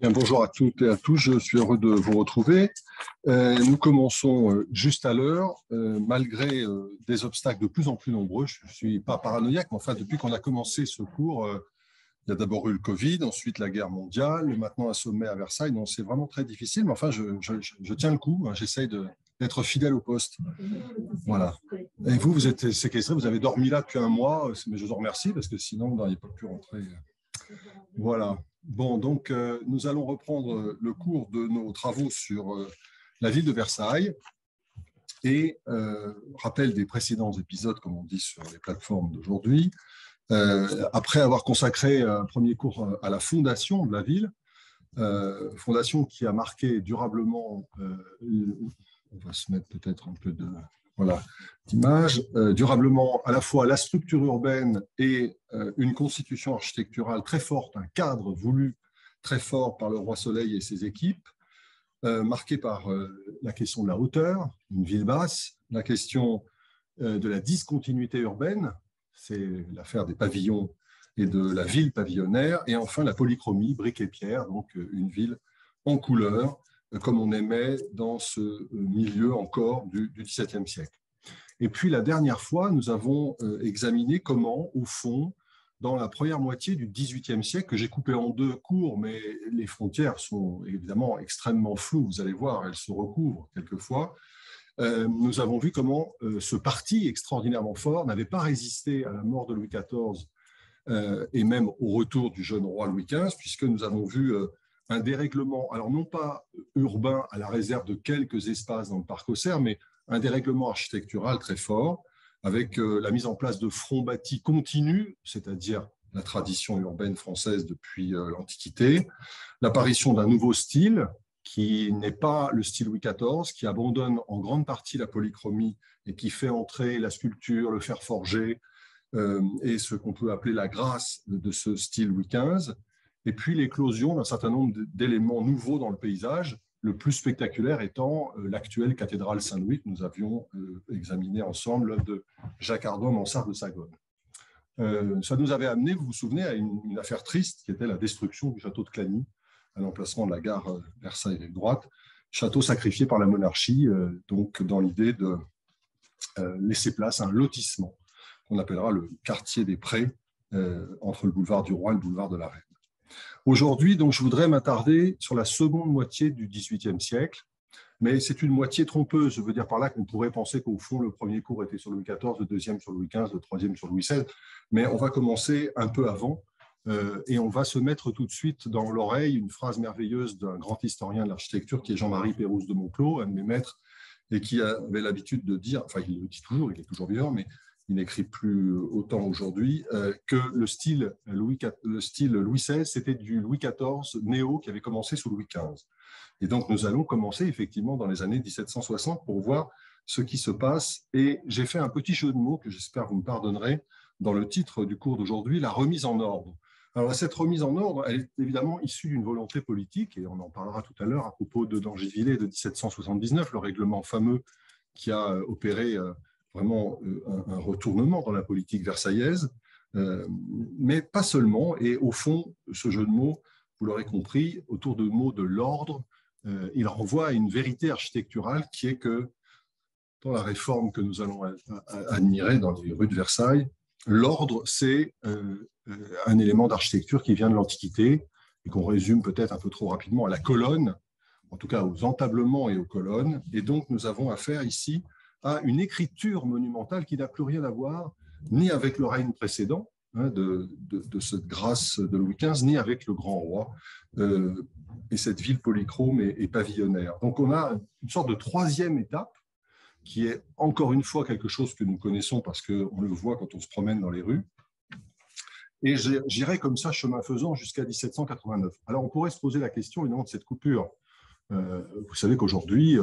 Bien, bonjour à toutes et à tous, je suis heureux de vous retrouver. Nous commençons juste à l'heure, malgré des obstacles de plus en plus nombreux. Je ne suis pas paranoïaque, mais enfin, depuis qu'on a commencé ce cours, il y a d'abord eu le Covid, ensuite la guerre mondiale, maintenant un sommet à Versailles. Donc c'est vraiment très difficile, mais enfin, je tiens le coup, hein, j'essaye d'être fidèle au poste. Voilà. Et vous, vous êtes séquestré, vous avez dormi là depuis un mois, mais je vous en remercie, parce que sinon, vous n'auriez pas pu rentrer. Voilà. Bon, donc nous allons reprendre le cours de nos travaux sur la ville de Versailles et rappel des précédents épisodes, comme on dit sur les plateformes d'aujourd'hui. Après avoir consacré un premier cours à la fondation de la ville, fondation qui a marqué durablement, on va se mettre peut-être un peu de... Voilà, d'image, durablement à la fois la structure urbaine et une constitution architecturale très forte, un cadre voulu très fort par le roi Soleil et ses équipes, marqué par la question de la hauteur, une ville basse, la question de la discontinuité urbaine, c'est l'affaire des pavillons et de la ville pavillonnaire, et enfin la polychromie, briques et pierres, donc une ville en couleur, comme on aimait dans ce milieu encore du XVIIe siècle. Et puis la dernière fois, nous avons examiné comment, au fond, dans la première moitié du XVIIIe siècle, que j'ai coupé en deux cours, mais les frontières sont évidemment extrêmement floues, vous allez voir, elles se recouvrent quelquefois, nous avons vu comment ce parti extraordinairement fort n'avait pas résisté à la mort de Louis XIV et même au retour du jeune roi Louis XV, puisque nous avons vu un dérèglement, alors non pas urbain à la réserve de quelques espaces dans le parc Auxerre, mais un dérèglement architectural très fort, avec la mise en place de fronts bâtis continus, c'est-à-dire la tradition urbaine française depuis l'Antiquité, l'apparition d'un nouveau style, qui n'est pas le style Louis XIV, qui abandonne en grande partie la polychromie et qui fait entrer la sculpture, le fer forgé et ce qu'on peut appeler la grâce de ce style Louis XV, et puis l'éclosion d'un certain nombre d'éléments nouveaux dans le paysage, le plus spectaculaire étant l'actuelle cathédrale Saint-Louis que nous avions examiné ensemble, l'œuvre de Jacques Ardon, Mansart de Sagone. Ça nous avait amené, vous vous souvenez, à une affaire triste qui était la destruction du château de Clagny, à l'emplacement de la gare Versailles-Rive droite, château sacrifié par la monarchie, donc dans l'idée de laisser place à un lotissement qu'on appellera le quartier des Prés, entre le boulevard du Roi et le boulevard de la Reine. Aujourd'hui, donc, je voudrais m'attarder sur la seconde moitié du XVIIIe siècle, mais c'est une moitié trompeuse. Je veux dire par là qu'on pourrait penser qu'au fond, le premier cours était sur Louis XIV, le deuxième sur Louis XV, le troisième sur Louis XVI, mais on va commencer un peu avant et on va se mettre tout de suite dans l'oreille une phrase merveilleuse d'un grand historien de l'architecture qui est Jean-Marie Pérouse de Monclos, un de mes maîtres, et qui avait l'habitude de dire, enfin il le dit toujours, il est toujours vivant, mais il n'écrit plus autant aujourd'hui, que le style Louis XVI, c'était du Louis XIV néo qui avait commencé sous Louis XV. Et donc, nous allons commencer effectivement dans les années 1760 pour voir ce qui se passe. Et j'ai fait un petit jeu de mots que j'espère vous me pardonnerez dans le titre du cours d'aujourd'hui, la remise en ordre. Alors, cette remise en ordre, elle est évidemment issue d'une volonté politique, et on en parlera tout à l'heure à propos de d'Angivillers de 1779, le règlement fameux qui a opéré vraiment un retournement dans la politique versaillaise, mais pas seulement. Et au fond, ce jeu de mots, vous l'aurez compris, autour de mots de l'ordre, il renvoie à une vérité architecturale qui est que dans la réforme que nous allons admirer dans les rues de Versailles, l'ordre, c'est un élément d'architecture qui vient de l'Antiquité et qu'on résume peut-être un peu trop rapidement à la colonne, en tout cas aux entablements et aux colonnes. Et donc, nous avons affaire ici à une écriture monumentale qui n'a plus rien à voir ni avec le règne précédent, de cette grâce de Louis XV, ni avec le grand roi et cette ville polychrome et pavillonnaire. Donc on a une sorte de troisième étape qui est encore une fois quelque chose que nous connaissons parce qu'on le voit quand on se promène dans les rues. Et j'irai comme ça, chemin faisant, jusqu'à 1789. Alors on pourrait se poser la question, évidemment, de cette coupure. Vous savez qu'aujourd'hui,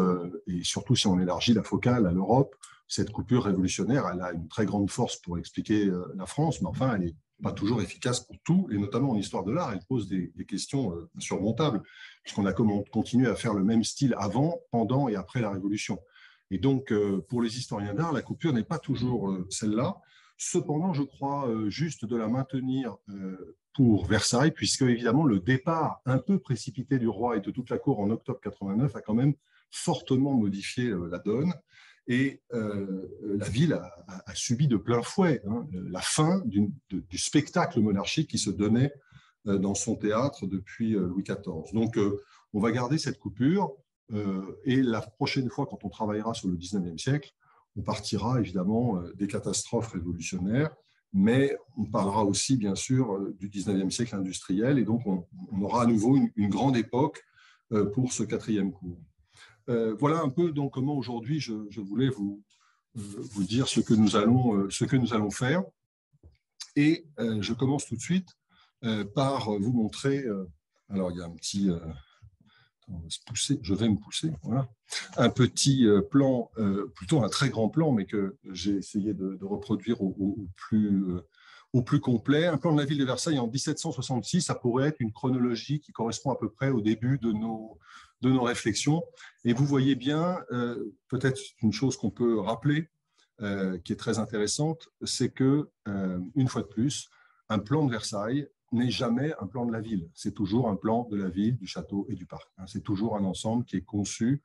et surtout si on élargit la focale à l'Europe, cette coupure révolutionnaire, elle a une très grande force pour expliquer la France, mais enfin, elle n'est pas toujours efficace pour tout, et notamment en histoire de l'art, elle pose des questions insurmontables, puisqu'on a continué à faire le même style avant, pendant et après la Révolution. Et donc, pour les historiens d'art, la coupure n'est pas toujours celle-là. Cependant, je crois juste de la maintenir pour Versailles, puisque évidemment le départ un peu précipité du roi et de toute la cour en octobre 89 a quand même fortement modifié la donne. Et la ville a subi de plein fouet la fin du spectacle monarchique qui se donnait dans son théâtre depuis Louis XIV. Donc, on va garder cette coupure et la prochaine fois, quand on travaillera sur le 19e siècle, on partira évidemment des catastrophes révolutionnaires, mais on parlera aussi, bien sûr, du 19e siècle industriel, et donc on aura à nouveau une grande époque pour ce quatrième cours. Voilà un peu donc comment aujourd'hui je voulais vous dire ce que nous allons faire. Et je commence tout de suite par vous montrer. Alors, il y a un petit. On va se pousser, je vais me pousser. Voilà. Un petit plan, plutôt un très grand plan, mais que j'ai essayé de reproduire au plus complet. Un plan de la ville de Versailles en 1766, ça pourrait être une chronologie qui correspond à peu près au début de nos réflexions. Et vous voyez bien, peut-être une chose qu'on peut rappeler, qui est très intéressante, c'est que, une fois de plus, un plan de Versailles n'est jamais un plan de la ville. C'est toujours un plan de la ville, du château et du parc. C'est toujours un ensemble qui est conçu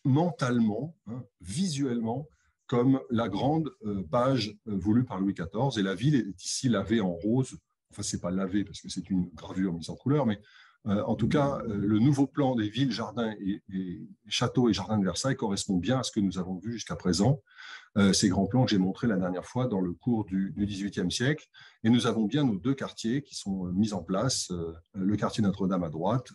mentalement, visuellement, comme la grande page voulue par Louis XIV. Et la ville est ici lavée en rose. Enfin, ce n'est pas lavé parce que c'est une gravure mise en couleur, mais en tout cas, le nouveau plan des villes, jardins et châteaux et jardins de Versailles correspond bien à ce que nous avons vu jusqu'à présent. Ces grands plans que j'ai montrés la dernière fois dans le cours du XVIIIe siècle. Et nous avons bien nos deux quartiers qui sont mis en place, le quartier Notre-Dame à droite,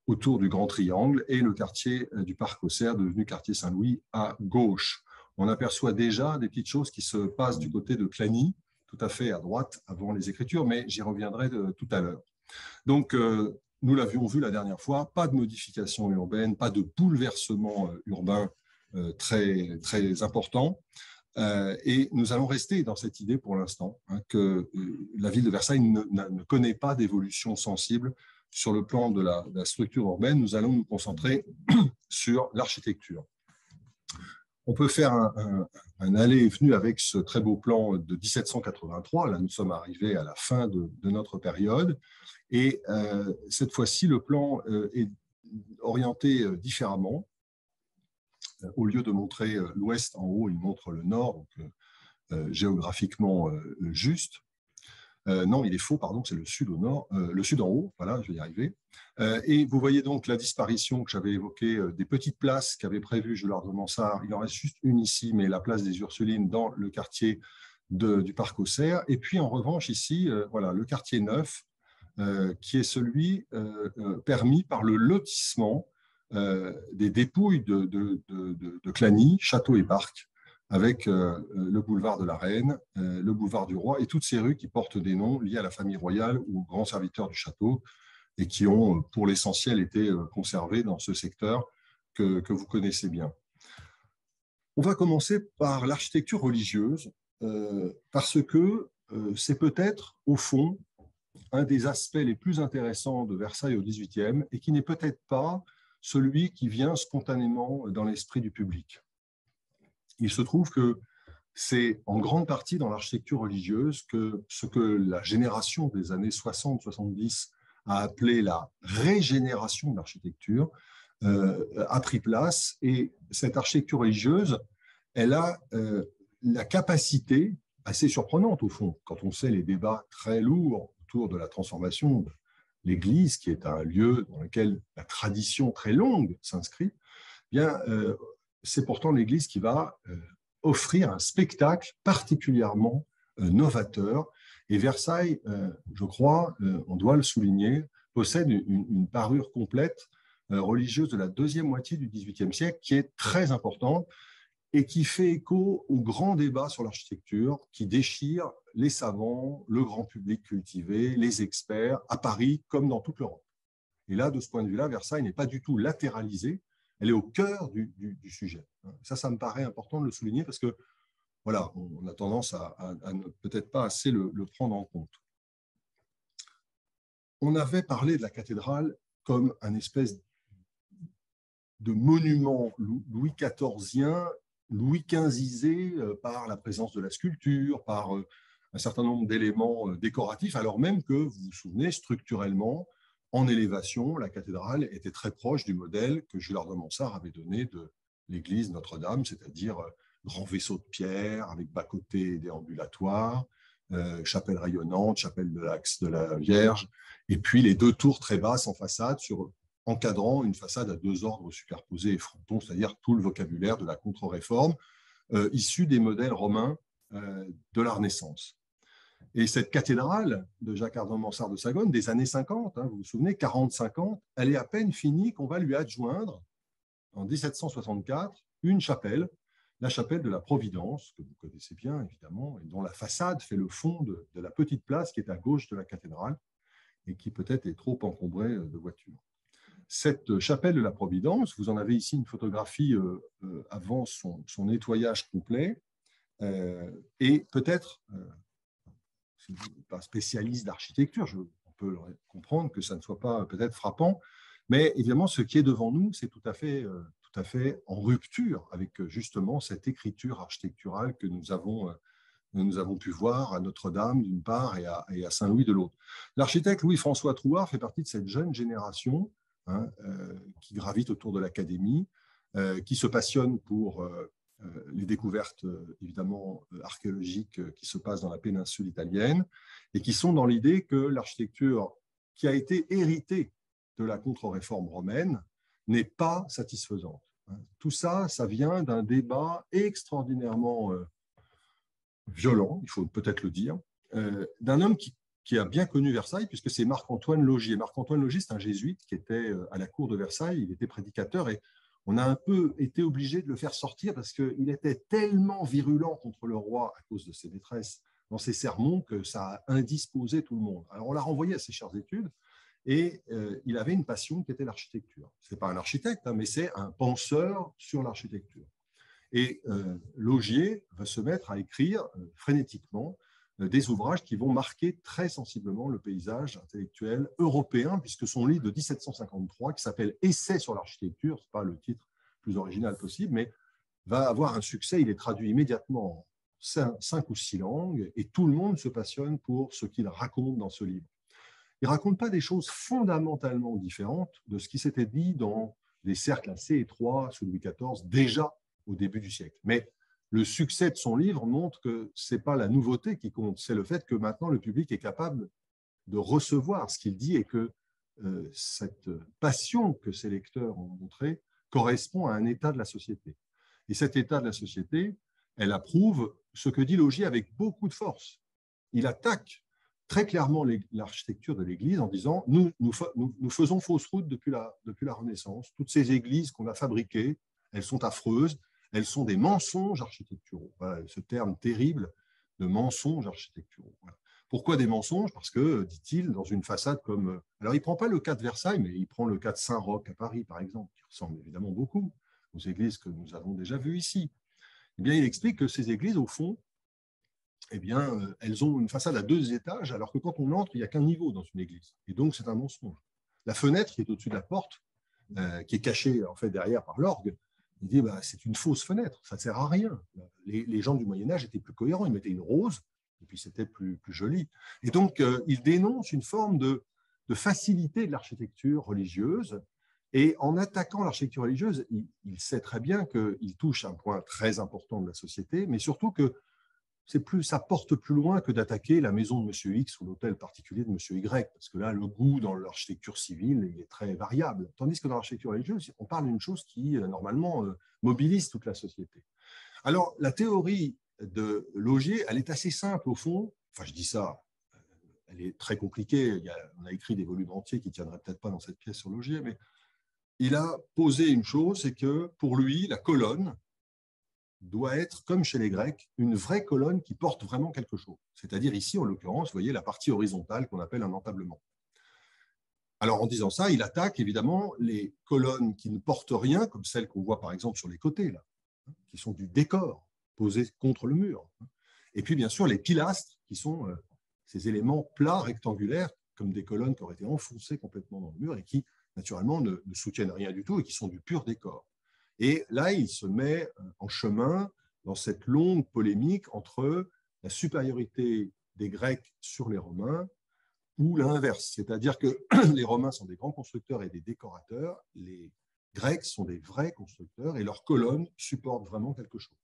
autour du Grand Triangle, et le quartier du Parc aux Cerfs, devenu quartier Saint-Louis, à gauche. On aperçoit déjà des petites choses qui se passent du côté de Clagny, tout à fait à droite, avant les Écritures, mais j'y reviendrai tout à l'heure. Donc, nous l'avions vu la dernière fois, pas de modification urbaine, pas de bouleversement urbain très, très important. Et nous allons rester dans cette idée pour l'instant, que la ville de Versailles ne connaît pas d'évolution sensible sur le plan de la structure urbaine. Nous allons nous concentrer sur l'architecture. On peut faire un aller et venu avec ce très beau plan de 1783. Là, nous sommes arrivés à la fin de notre période. Et cette fois-ci, le plan est orienté différemment. Au lieu de montrer l'ouest en haut, il montre le nord, donc géographiquement juste. Non, il est faux, pardon, c'est le sud au nord, le sud en haut, voilà, je vais y arriver. Et vous voyez donc la disparition que j'avais évoquée des petites places qu'avait prévues Julard de Mansart. Il en reste juste une ici, mais la place des Ursulines dans le quartier du Parc aux Cerfs. Et puis en revanche, ici, voilà, le quartier neuf, qui est celui permis par le lotissement des dépouilles de Clagny, château et parc, avec le boulevard de la Reine, le boulevard du Roi et toutes ces rues qui portent des noms liés à la famille royale ou aux grands serviteurs du château et qui ont, pour l'essentiel, été conservés dans ce secteur que vous connaissez bien. On va commencer par l'architecture religieuse parce que c'est peut-être, au fond, un des aspects les plus intéressants de Versailles au XVIIIe et qui n'est peut-être pas celui qui vient spontanément dans l'esprit du public. Il se trouve que c'est en grande partie dans l'architecture religieuse que ce que la génération des années 60-70 a appelé la régénération de l'architecture a pris place. Et cette architecture religieuse, elle a la capacité, assez surprenante au fond, quand on sait les débats très lourds autour de la transformation de l'Église, qui est un lieu dans lequel la tradition très longue s'inscrit, bien, c'est pourtant l'Église qui va offrir un spectacle particulièrement novateur. Et Versailles, je crois, on doit le souligner, possède une parure complète religieuse de la deuxième moitié du XVIIIe siècle qui est très importante et qui fait écho au grand débat sur l'architecture qui déchire les savants, le grand public cultivé, les experts, à Paris comme dans toute l'Europe. Et là, de ce point de vue-là, Versailles n'est pas du tout latéralisée, elle est au cœur du sujet. Ça me paraît important de le souligner parce que, voilà, on a tendance à ne peut-être pas assez le prendre en compte. On avait parlé de la cathédrale comme un espèce de monument Louis XIVien, Louis XVisé par la présence de la sculpture, par un certain nombre d'éléments décoratifs, alors même que, vous vous souvenez, structurellement, en élévation, la cathédrale était très proche du modèle que Jules de Mansart avait donné de l'église Notre-Dame, c'est-à-dire grand vaisseau de pierre avec bas-côté déambulatoire, chapelle rayonnante, chapelle de l'Axe de la Vierge, et puis les deux tours très basses en façade, encadrant une façade à deux ordres superposés et frontons, c'est-à-dire tout le vocabulaire de la contre-réforme, issu des modèles romains de la Renaissance. Et cette cathédrale de Jacques-Ardent Mansart de Sagone, des années 50, vous vous souvenez, 40-50, elle est à peine finie qu'on va lui adjoindre, en 1764, une chapelle, la chapelle de la Providence, que vous connaissez bien évidemment, et dont la façade fait le fond de la petite place qui est à gauche de la cathédrale et qui peut-être est trop encombrée de voitures. Cette chapelle de la Providence, vous en avez ici une photographie avant son nettoyage complet, et peut-être, si vous n'êtes pas spécialiste d'architecture, on peut comprendre que ça ne soit pas peut-être frappant, mais évidemment, ce qui est devant nous, c'est tout à fait en rupture avec justement cette écriture architecturale que nous avons pu voir à Notre-Dame d'une part et à Saint-Louis de l'autre. L'architecte Louis-François Trouard fait partie de cette jeune génération qui gravite autour de l'Académie, qui se passionne pour les découvertes évidemment archéologiques qui se passent dans la péninsule italienne et qui sont dans l'idée que l'architecture qui a été héritée de la contre-réforme romaine n'est pas satisfaisante. Tout ça, ça vient d'un débat extraordinairement violent, il faut peut-être le dire, d'un homme qui a bien connu Versailles, puisque c'est Marc-Antoine Laugier. Marc-Antoine Laugier, c'est un jésuite qui était à la cour de Versailles, il était prédicateur, et on a un peu été obligé de le faire sortir parce qu'il était tellement virulent contre le roi à cause de ses détresses dans ses sermons que ça a indisposé tout le monde. Alors on l'a renvoyé à ses chères études, et il avait une passion qui était l'architecture. Ce n'est pas un architecte, mais c'est un penseur sur l'architecture. Et Laugier va se mettre à écrire frénétiquement des ouvrages qui vont marquer très sensiblement le paysage intellectuel européen, puisque son livre de 1753, qui s'appelle « Essai sur l'architecture », ce n'est pas le titre le plus original possible, mais va avoir un succès. Il est traduit immédiatement en 5 ou 6 langues, et tout le monde se passionne pour ce qu'il raconte dans ce livre. Il ne raconte pas des choses fondamentalement différentes de ce qui s'était dit dans des cercles assez étroits sous Louis XIV, déjà au début du siècle. Mais le succès de son livre montre que ce n'est pas la nouveauté qui compte, c'est le fait que maintenant le public est capable de recevoir ce qu'il dit et que cette passion que ses lecteurs ont montrée correspond à un état de la société. Et cet état de la société, elle approuve ce que dit Laugier avec beaucoup de force. Il attaque très clairement l'architecture de l'Église en disant nous faisons fausse route depuis la Renaissance. Toutes ces églises qu'on a fabriquées, elles sont affreuses, elles sont des mensonges architecturaux. Voilà, ce terme terrible de mensonges architecturaux. Voilà. Pourquoi des mensonges? Parce que, dit-il, dans une façade comme... Alors, il ne prend pas le cas de Versailles, mais il prend le cas de Saint-Roch à Paris, par exemple, qui ressemble évidemment beaucoup aux églises que nous avons déjà vues ici. Eh bien, il explique que ces églises, au fond, eh bien, elles ont une façade à 2 étages, alors que quand on entre, il n'y a qu'un niveau dans une église. Et donc, c'est un mensonge. La fenêtre qui est au-dessus de la porte, qui est cachée en fait derrière par l'orgue, il dit c'est une fausse fenêtre, ça ne sert à rien. Les gens du Moyen-Âge étaient plus cohérents, ils mettaient une rose, et puis c'était plus joli. Et donc, il dénonce une forme de facilité de l'architecture religieuse, et en attaquant l'architecture religieuse, il sait très bien qu'il touche un point très important de la société, mais surtout que ça porte plus loin que d'attaquer la maison de M. X ou l'hôtel particulier de M. Y, parce que là, le goût dans l'architecture civile il est très variable. Tandis que dans l'architecture religieuse, on parle d'une chose qui, normalement, mobilise toute la société. Alors, la théorie de Laugier, elle est assez simple au fond. Enfin, je dis ça, elle est très compliquée. On a écrit des volumes entiers qui ne tiendraient peut-être pas dans cette pièce sur Laugier, mais il a posé une chose, c'est que pour lui, la colonne doit être, comme chez les Grecs, une vraie colonne qui porte vraiment quelque chose. C'est-à-dire ici, en l'occurrence, vous voyez la partie horizontale qu'on appelle un entablement. Alors, en disant ça, il attaque évidemment les colonnes qui ne portent rien, comme celles qu'on voit par exemple sur les côtés, là, qui sont du décor posé contre le mur. Et puis, bien sûr, les pilastres, qui sont ces éléments plats, rectangulaires, comme des colonnes qui auraient été enfoncées complètement dans le mur et qui, naturellement, ne soutiennent rien du tout et qui sont du pur décor. Et là, il se met en chemin dans cette longue polémique entre la supériorité des Grecs sur les Romains ou l'inverse. C'est-à-dire que les Romains sont des grands constructeurs et des décorateurs, les Grecs sont des vrais constructeurs et leurs colonnes supportent vraiment quelque chose.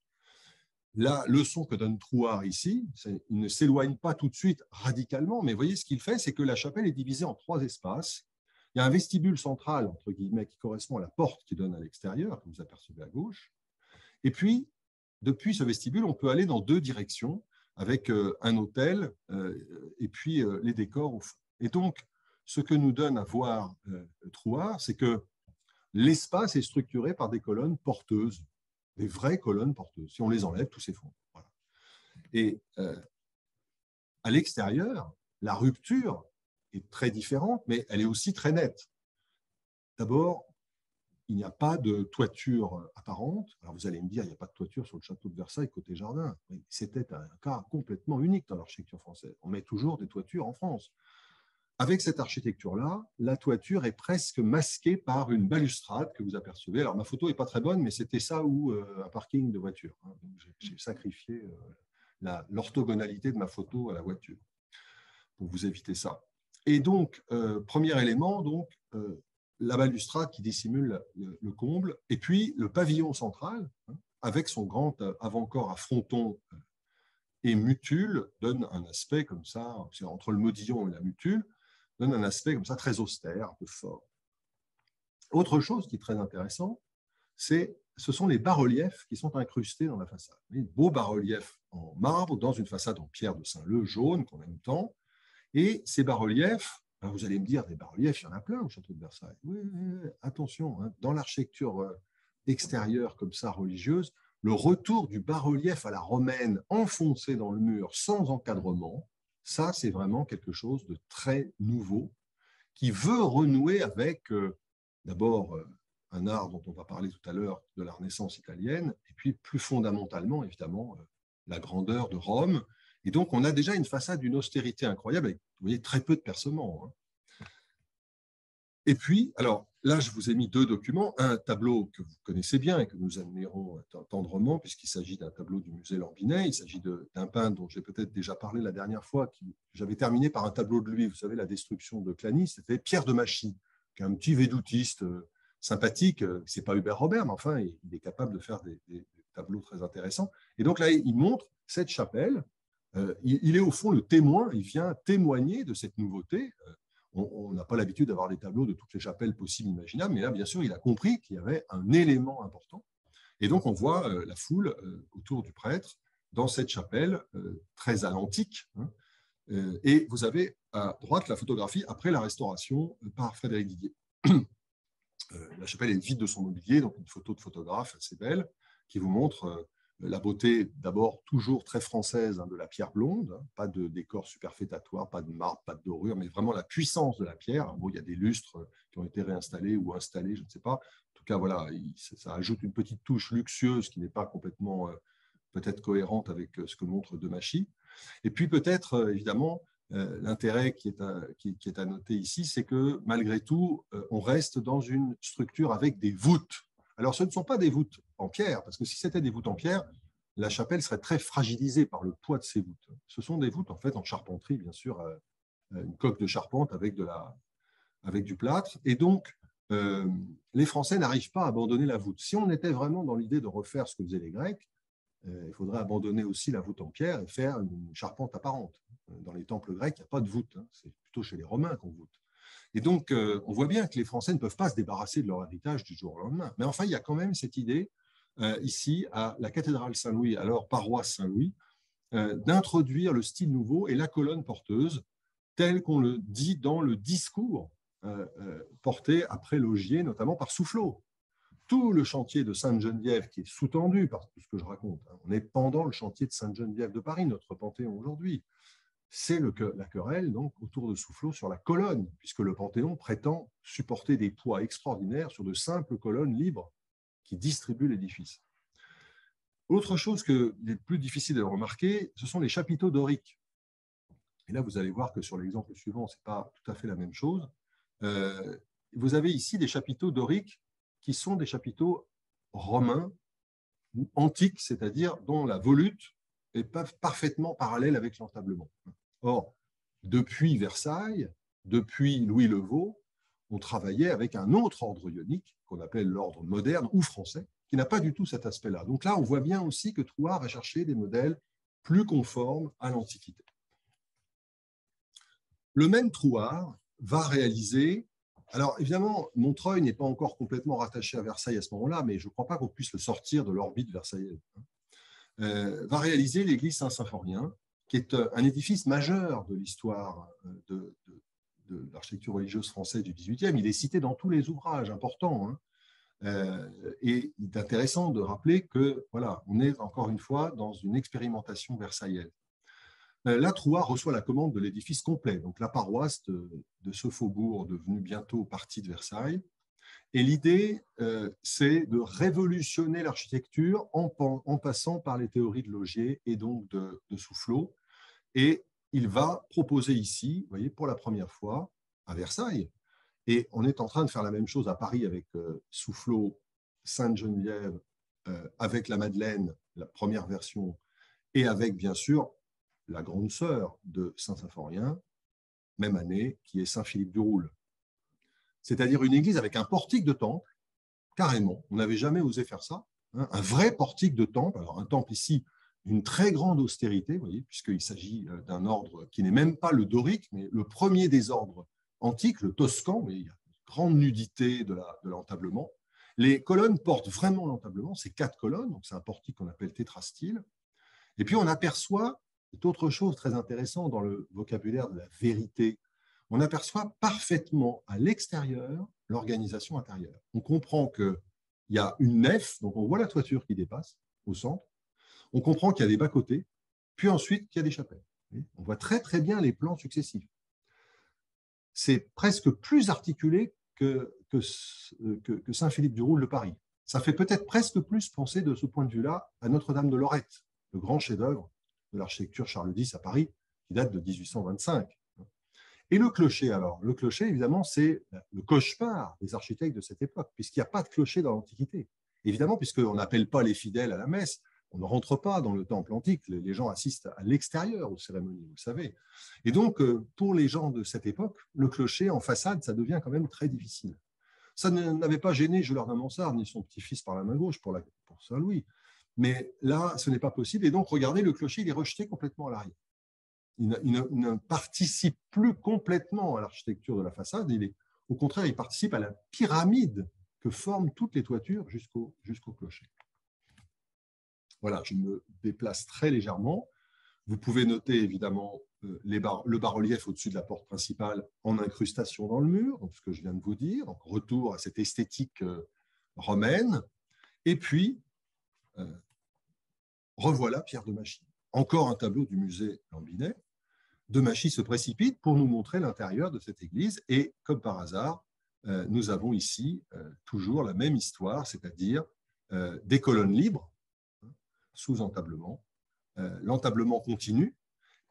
La leçon que donne Trouard ici, il ne s'éloigne pas tout de suite radicalement, mais vous voyez ce qu'il fait, c'est que la chapelle est divisée en 3 espaces. Il y a un vestibule central, entre guillemets, qui correspond à la porte qui donne à l'extérieur, que vous apercevez à gauche. Et puis, depuis ce vestibule, on peut aller dans 2 directions, avec un autel et puis les décors au fond. Et donc, ce que nous donne à voir Trouard, c'est que l'espace est structuré par des colonnes porteuses, des vraies colonnes porteuses. Si on les enlève, tout s'effondre. Voilà. Et à l'extérieur, la rupture est très différente, mais elle est aussi très nette. D'abord, il n'y a pas de toiture apparente. Alors vous allez me dire, il n'y a pas de toiture sur le château de Versailles côté jardin. C'était un cas complètement unique dans l'architecture française. On met toujours des toitures en France. Avec cette architecture-là, la toiture est presque masquée par une balustrade que vous apercevez. Alors, ma photo n'est pas très bonne, mais c'était ça ou un parking de voiture. J'ai sacrifié l'orthogonalité de ma photo à la voiture pour vous éviter ça. Et donc, premier élément, donc, la balustrade qui dissimule le comble, et puis le pavillon central, avec son grand avant-corps à fronton et mutule, donne un aspect comme ça, entre le modillon et la mutule, donne un aspect comme ça très austère, un peu fort. Autre chose qui est très intéressant, ce sont les bas-reliefs qui sont incrustés dans la façade. Des beaux bas-reliefs en marbre dans une façade en pierre de Saint-Leu jaune qu'on aime tant. Et ces bas-reliefs, vous allez me dire, des bas-reliefs, il y en a plein au château de Versailles. Oui, attention, dans l'architecture extérieure comme ça, religieuse, le retour du bas-relief à la romaine enfoncé dans le mur sans encadrement, ça, c'est vraiment quelque chose de très nouveau qui veut renouer avec, d'abord, un art dont on va parler tout à l'heure, de la Renaissance italienne, et puis plus fondamentalement, évidemment, la grandeur de Rome. Et donc, on a déjà une façade d'une austérité incroyable, avec, vous voyez, très peu de percements. Et puis, alors là, je vous ai mis 2 documents. Un tableau que vous connaissez bien et que nous admirons tendrement, puisqu'il s'agit d'un tableau du musée Lambinet. Il s'agit d'un peintre dont j'ai peut-être déjà parlé la dernière fois. J'avais terminé par un tableau de lui, vous savez, la destruction de Clany. C'était Pierre de Machy, qui est un petit védoutiste sympathique. Ce n'est pas Hubert Robert, mais enfin, il est capable de faire des tableaux très intéressants. Et donc là, il montre cette chapelle. Il est au fond le témoin. Il vient témoigner de cette nouveauté. On n'a pas l'habitude d'avoir des tableaux de toutes les chapelles possibles, imaginables, mais là, bien sûr, il a compris qu'il y avait un élément important. Et donc, on voit la foule autour du prêtre dans cette chapelle très à l'antique. Et vous avez à droite la photographie après la restauration par Frédéric Didier. La chapelle est vide de son mobilier, donc une photo de photographe assez belle qui vous montre la beauté, d'abord, toujours très française, de la pierre blonde, pas de décor superfétatoire, pas de marbre, pas de dorure, mais vraiment la puissance de la pierre. Bon, il y a des lustres qui ont été réinstallés ou installés, je ne sais pas. En tout cas, voilà, ça ajoute une petite touche luxueuse qui n'est pas complètement peut-être cohérente avec ce que montre De Machy. Et puis peut-être, évidemment, l'intérêt qui est à noter ici, c'est que malgré tout, on reste dans une structure avec des voûtes. Alors, ce ne sont pas des voûtes en pierre, parce que si c'était des voûtes en pierre, la chapelle serait très fragilisée par le poids de ces voûtes. Ce sont des voûtes en fait en charpenterie, bien sûr, une coque de charpente avec du plâtre. Et donc, les Français n'arrivent pas à abandonner la voûte. Si on était vraiment dans l'idée de refaire ce que faisaient les Grecs, il faudrait abandonner aussi la voûte en pierre et faire une charpente apparente. Dans les temples grecs, il n'y a pas de voûte. C'est plutôt chez les Romains qu'on voûte. Et donc, on voit bien que les Français ne peuvent pas se débarrasser de leur héritage du jour au lendemain. Mais enfin, il y a quand même cette idée, ici, à la cathédrale Saint-Louis, alors paroisse Saint-Louis, d'introduire le style nouveau et la colonne porteuse, tel qu'on le dit dans le discours porté après Laugier, notamment par Soufflot. Tout le chantier de Sainte-Geneviève, qui est sous-tendu par tout ce que je raconte, on est pendant le chantier de Sainte-Geneviève de Paris, notre Panthéon aujourd'hui. C'est la querelle donc, autour de Soufflot sur la colonne, puisque le Panthéon prétend supporter des poids extraordinaires sur de simples colonnes libres qui distribuent l'édifice. Autre chose qu'il est plus difficile de remarquer, ce sont les chapiteaux doriques. Et là, vous allez voir que sur l'exemple suivant, ce n'est pas tout à fait la même chose. Vous avez ici des chapiteaux doriques qui sont des chapiteaux romains ou antiques, c'est-à-dire dont la volute est parfaitement parallèle avec l'entablement. Or, depuis Versailles, depuis Louis le Vau, on travaillait avec un autre ordre ionique qu'on appelle l'ordre moderne ou français, qui n'a pas du tout cet aspect-là. Donc là, on voit bien aussi que Trouard va chercher des modèles plus conformes à l'Antiquité. Le même Trouard va réaliser, alors évidemment, Montreuil n'est pas encore complètement rattaché à Versailles à ce moment-là, mais je ne crois pas qu'on puisse le sortir de l'orbite versaillaise, va réaliser l'église Saint-Symphorien, qui est un édifice majeur de l'histoire de l'architecture religieuse française du XVIIIe. Il est cité dans tous les ouvrages importants. Et il est intéressant de rappeler que, voilà, on est encore une fois dans une expérimentation versaillaise. Là, Trouard reçoit la commande de l'édifice complet, donc la paroisse de ce faubourg devenu bientôt partie de Versailles. Et l'idée, c'est de révolutionner l'architecture en passant par les théories de Laugier et donc de Soufflot. Et il va proposer ici, vous voyez, pour la première fois, à Versailles, et on est en train de faire la même chose à Paris avec Soufflot, Sainte-Geneviève, avec la Madeleine, la première version, et avec, bien sûr, la grande sœur de Saint-Symphorien, même année, qui est Saint-Philippe du Roule. C'est-à-dire une église avec un portique de temple, carrément. On n'avait jamais osé faire ça. Hein, un vrai portique de temple. Alors, un temple ici, d'une très grande austérité, vous voyez, puisqu'il s'agit d'un ordre qui n'est même pas le dorique, mais le premier des ordres antiques, le toscan, mais il y a une grande nudité de l'entablement. Les colonnes portent vraiment l'entablement, c'est 4 colonnes, donc c'est un portique qu'on appelle tétrastyle. Et puis on aperçoit, c'est autre chose très intéressant dans le vocabulaire de la vérité, on aperçoit parfaitement à l'extérieur l'organisation intérieure. On comprend qu'il y a une nef, donc on voit la toiture qui dépasse au centre, on comprend qu'il y a des bas-côtés, puis ensuite qu'il y a des chapelles. On voit très très bien les plans successifs. C'est presque plus articulé que Saint-Philippe du Roule de Paris. Ça fait peut-être presque plus penser de ce point de vue-là à Notre-Dame de Lorette, le grand chef-d'œuvre de l'architecture Charles X à Paris, qui date de 1825. Et le clocher, alors, le clocher, évidemment, c'est le cauchemar des architectes de cette époque, puisqu'il n'y a pas de clocher dans l'Antiquité. Évidemment, puisqu'on n'appelle pas les fidèles à la messe, on ne rentre pas dans le temple antique, les gens assistent à l'extérieur aux cérémonies, vous le savez. Et donc, pour les gens de cette époque, le clocher en façade, ça devient quand même très difficile. Ça n'avait pas gêné Gelard de Mansart, ni son petit-fils par la main gauche pour Saint-Louis. Mais là, ce n'est pas possible. Et donc, regardez, le clocher, il est rejeté complètement à l'arrière. Il ne participe plus complètement à l'architecture de la façade. Au contraire, il participe à la pyramide que forment toutes les toitures jusqu'au clocher. Voilà, je me déplace très légèrement. Vous pouvez noter évidemment le bas-relief au-dessus de la porte principale en incrustation dans le mur, donc ce que je viens de vous dire, donc retour à cette esthétique romaine. Et puis, revoilà Pierre de Machy. Encore un tableau du musée Lambinet. De Machy se précipite pour nous montrer l'intérieur de cette église. Et comme par hasard, nous avons ici toujours la même histoire, c'est-à-dire des colonnes libres, sous entablement. L'entablement continue,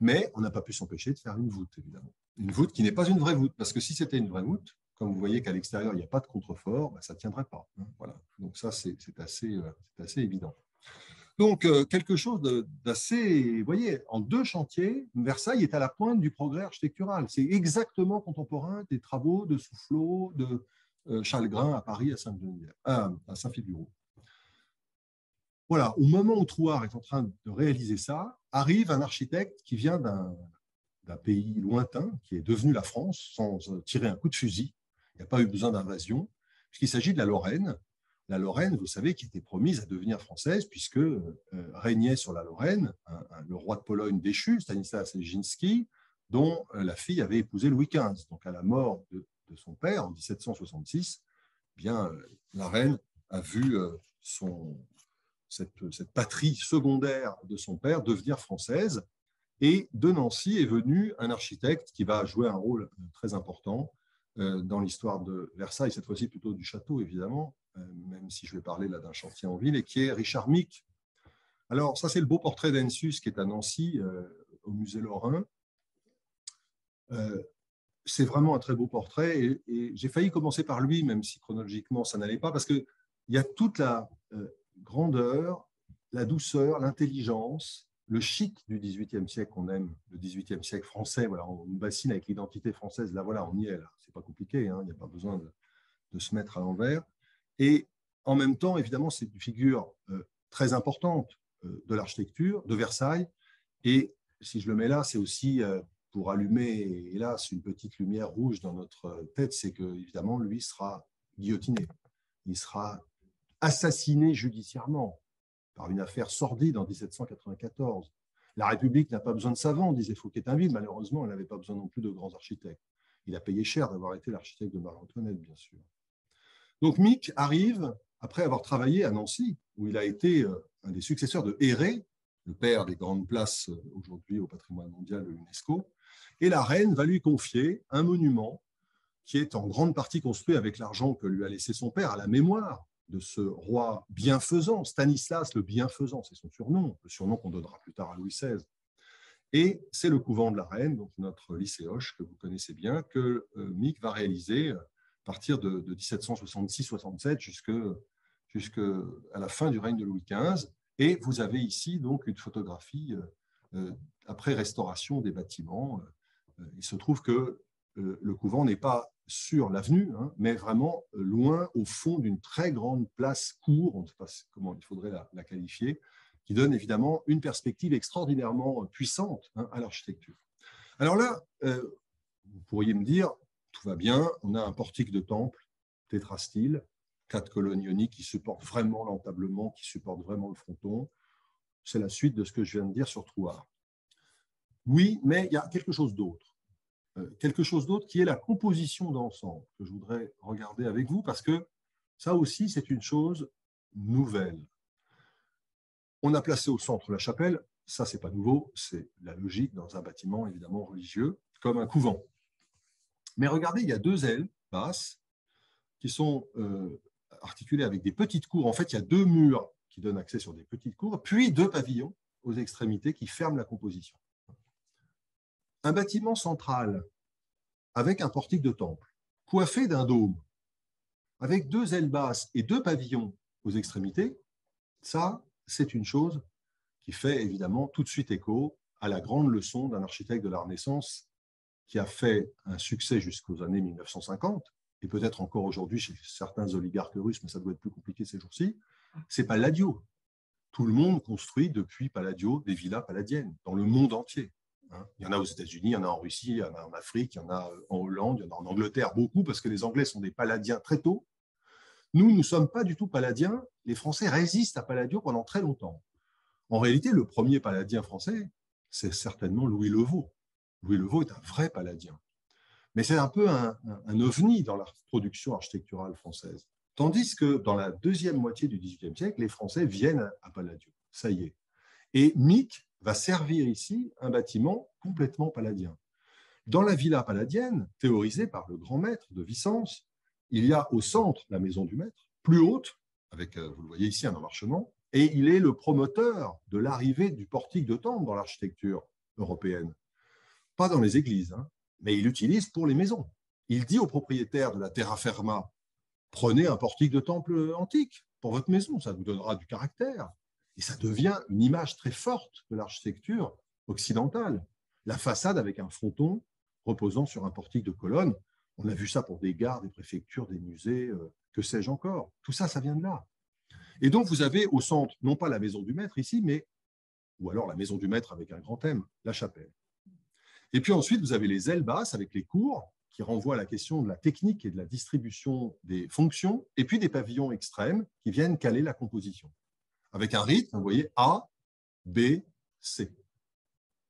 mais on n'a pas pu s'empêcher de faire une voûte, évidemment. Une voûte qui n'est pas une vraie voûte, parce que si c'était une vraie voûte, comme vous voyez qu'à l'extérieur, il n'y a pas de contrefort, ça ne tiendrait pas. Voilà. Donc ça, c'est assez évident. Donc, quelque chose d'assez, vous voyez, en 2 chantiers, Versailles est à la pointe du progrès architectural. C'est exactement contemporain des travaux de Soufflot, de Chalgrin à Paris, à Saint-Geneviève, à Saint-Philippe-du-Roule. Voilà, au moment où Trouard est en train de réaliser ça, arrive un architecte qui vient d'un pays lointain, qui est devenu la France, sans tirer un coup de fusil. Il n'y a pas eu besoin d'invasion, puisqu'il s'agit de la Lorraine. La Lorraine, vous savez, qui était promise à devenir française, puisque régnait sur la Lorraine le roi de Pologne déchu, Stanislas Leszczyński, dont la fille avait épousé Louis XV. Donc, à la mort de son père en 1766, bien, la reine a vu cette patrie secondaire de son père devenir française. Et de Nancy est venu un architecte qui va jouer un rôle très important dans l'histoire de Versailles, cette fois-ci plutôt du château, évidemment, même si je vais parler là d'un chantier en ville, et qui est Richard Mick. Alors, ça, c'est le beau portrait d'Ensus qui est à Nancy, au musée Lorrain. C'est vraiment un très beau portrait, et j'ai failli commencer par lui, même si chronologiquement, ça n'allait pas, parce qu'il y a toute la grandeur, la douceur, l'intelligence le chic du XVIIIe siècle qu'on aime, le XVIIIe siècle français. Voilà, on nous bassine avec l'identité française. Là, voilà, on y est. C'est pas compliqué. Hein, il n'y a pas besoin de se mettre à l'envers. Et en même temps, évidemment, c'est une figure très importante de l'architecture de Versailles. Et si je le mets là, c'est aussi pour allumer, hélas, une petite lumière rouge dans notre tête, c'est que, évidemment, lui sera guillotiné. Il sera assassiné judiciairement par une affaire sordide en 1794. La République n'a pas besoin de savants, disait Fouquet-Tinville. Malheureusement, elle n'avait pas besoin non plus de grands architectes. Il a payé cher d'avoir été l'architecte de Marie-Antoinette, bien sûr. Donc, Mick arrive, après avoir travaillé à Nancy, où il a été un des successeurs de Héré, le père des grandes places aujourd'hui au patrimoine mondial de l'UNESCO, et la reine va lui confier un monument qui est en grande partie construit avec l'argent que lui a laissé son père à la mémoire de ce roi bienfaisant, Stanislas le Bienfaisant, c'est son surnom, le surnom qu'on donnera plus tard à Louis XVI. Et c'est le couvent de la Reine, donc notre lycée Hoche, que vous connaissez bien, que Mick va réaliser à partir de 1766-67 jusqu'à la fin du règne de Louis XV. Et vous avez ici donc une photographie après restauration des bâtiments. Il se trouve que le couvent n'est pas sur l'avenue, hein, mais vraiment loin au fond d'une très grande place cour, on ne sait pas comment il faudrait la qualifier, qui donne évidemment une perspective extraordinairement puissante hein, à l'architecture. Alors là, vous pourriez me dire, tout va bien, on a un portique de temple, tétrastyle, 4 colonnes ioniques qui supportent vraiment l'entablement, qui supportent vraiment le fronton. C'est la suite de ce que je viens de dire sur Trouard. Oui, mais il y a quelque chose d'autre. Quelque chose d'autre qui est la composition d'ensemble que je voudrais regarder avec vous parce que ça aussi, c'est une chose nouvelle. On a placé au centre la chapelle, ça, c'est pas nouveau, c'est la logique dans un bâtiment évidemment religieux, comme un couvent. Mais regardez, il y a 2 ailes basses qui sont articulées avec des petites cours. En fait, il y a 2 murs qui donnent accès sur des petites cours, puis 2 pavillons aux extrémités qui ferment la composition. Un bâtiment central avec un portique de temple, coiffé d'un dôme, avec 2 ailes basses et 2 pavillons aux extrémités, ça, c'est une chose qui fait évidemment tout de suite écho à la grande leçon d'un architecte de la Renaissance qui a fait un succès jusqu'aux années 1950, et peut-être encore aujourd'hui chez certains oligarques russes, mais ça doit être plus compliqué ces jours-ci, c'est Palladio. Tout le monde construit depuis Palladio des villas palladiennes dans le monde entier. Il y en a aux États-Unis, il y en a en Russie, il y en a en Afrique, il y en a en Hollande, il y en a en Angleterre beaucoup, parce que les Anglais sont des palladiens très tôt. Nous ne sommes pas du tout palladiens. Les Français résistent à Palladio pendant très longtemps. En réalité, le premier palladien français, c'est certainement Louis Le Vau. Louis Le Vau est un vrai palladien. Mais c'est un peu un ovni dans la production architecturale française. Tandis que dans la deuxième moitié du XVIIIe siècle, les Français viennent à Palladio. Ça y est. Et Mick va servir ici un bâtiment complètement palladien. Dans la villa palladienne, théorisée par le grand maître de Vicence, il y a au centre la maison du maître, plus haute, avec, vous le voyez ici, un emmarchement, et il est le promoteur de l'arrivée du portique de temple dans l'architecture européenne. Pas dans les églises, hein, mais il l'utilise pour les maisons. Il dit aux propriétaires de la terra firma, prenez un portique de temple antique pour votre maison, ça vous donnera du caractère. Et ça devient une image très forte de l'architecture occidentale. La façade avec un fronton reposant sur un portique de colonnes. On a vu ça pour des gares, des préfectures, des musées, que sais-je encore. Tout ça, ça vient de là. Et donc, vous avez au centre, non pas la maison du maître ici, mais, ou alors la maison du maître avec un grand thème, la chapelle. Et puis ensuite, vous avez les ailes basses avec les cours qui renvoient à la question de la technique et de la distribution des fonctions, et puis des pavillons extrêmes qui viennent caler la composition. Avec un rythme, vous voyez, A, B, C.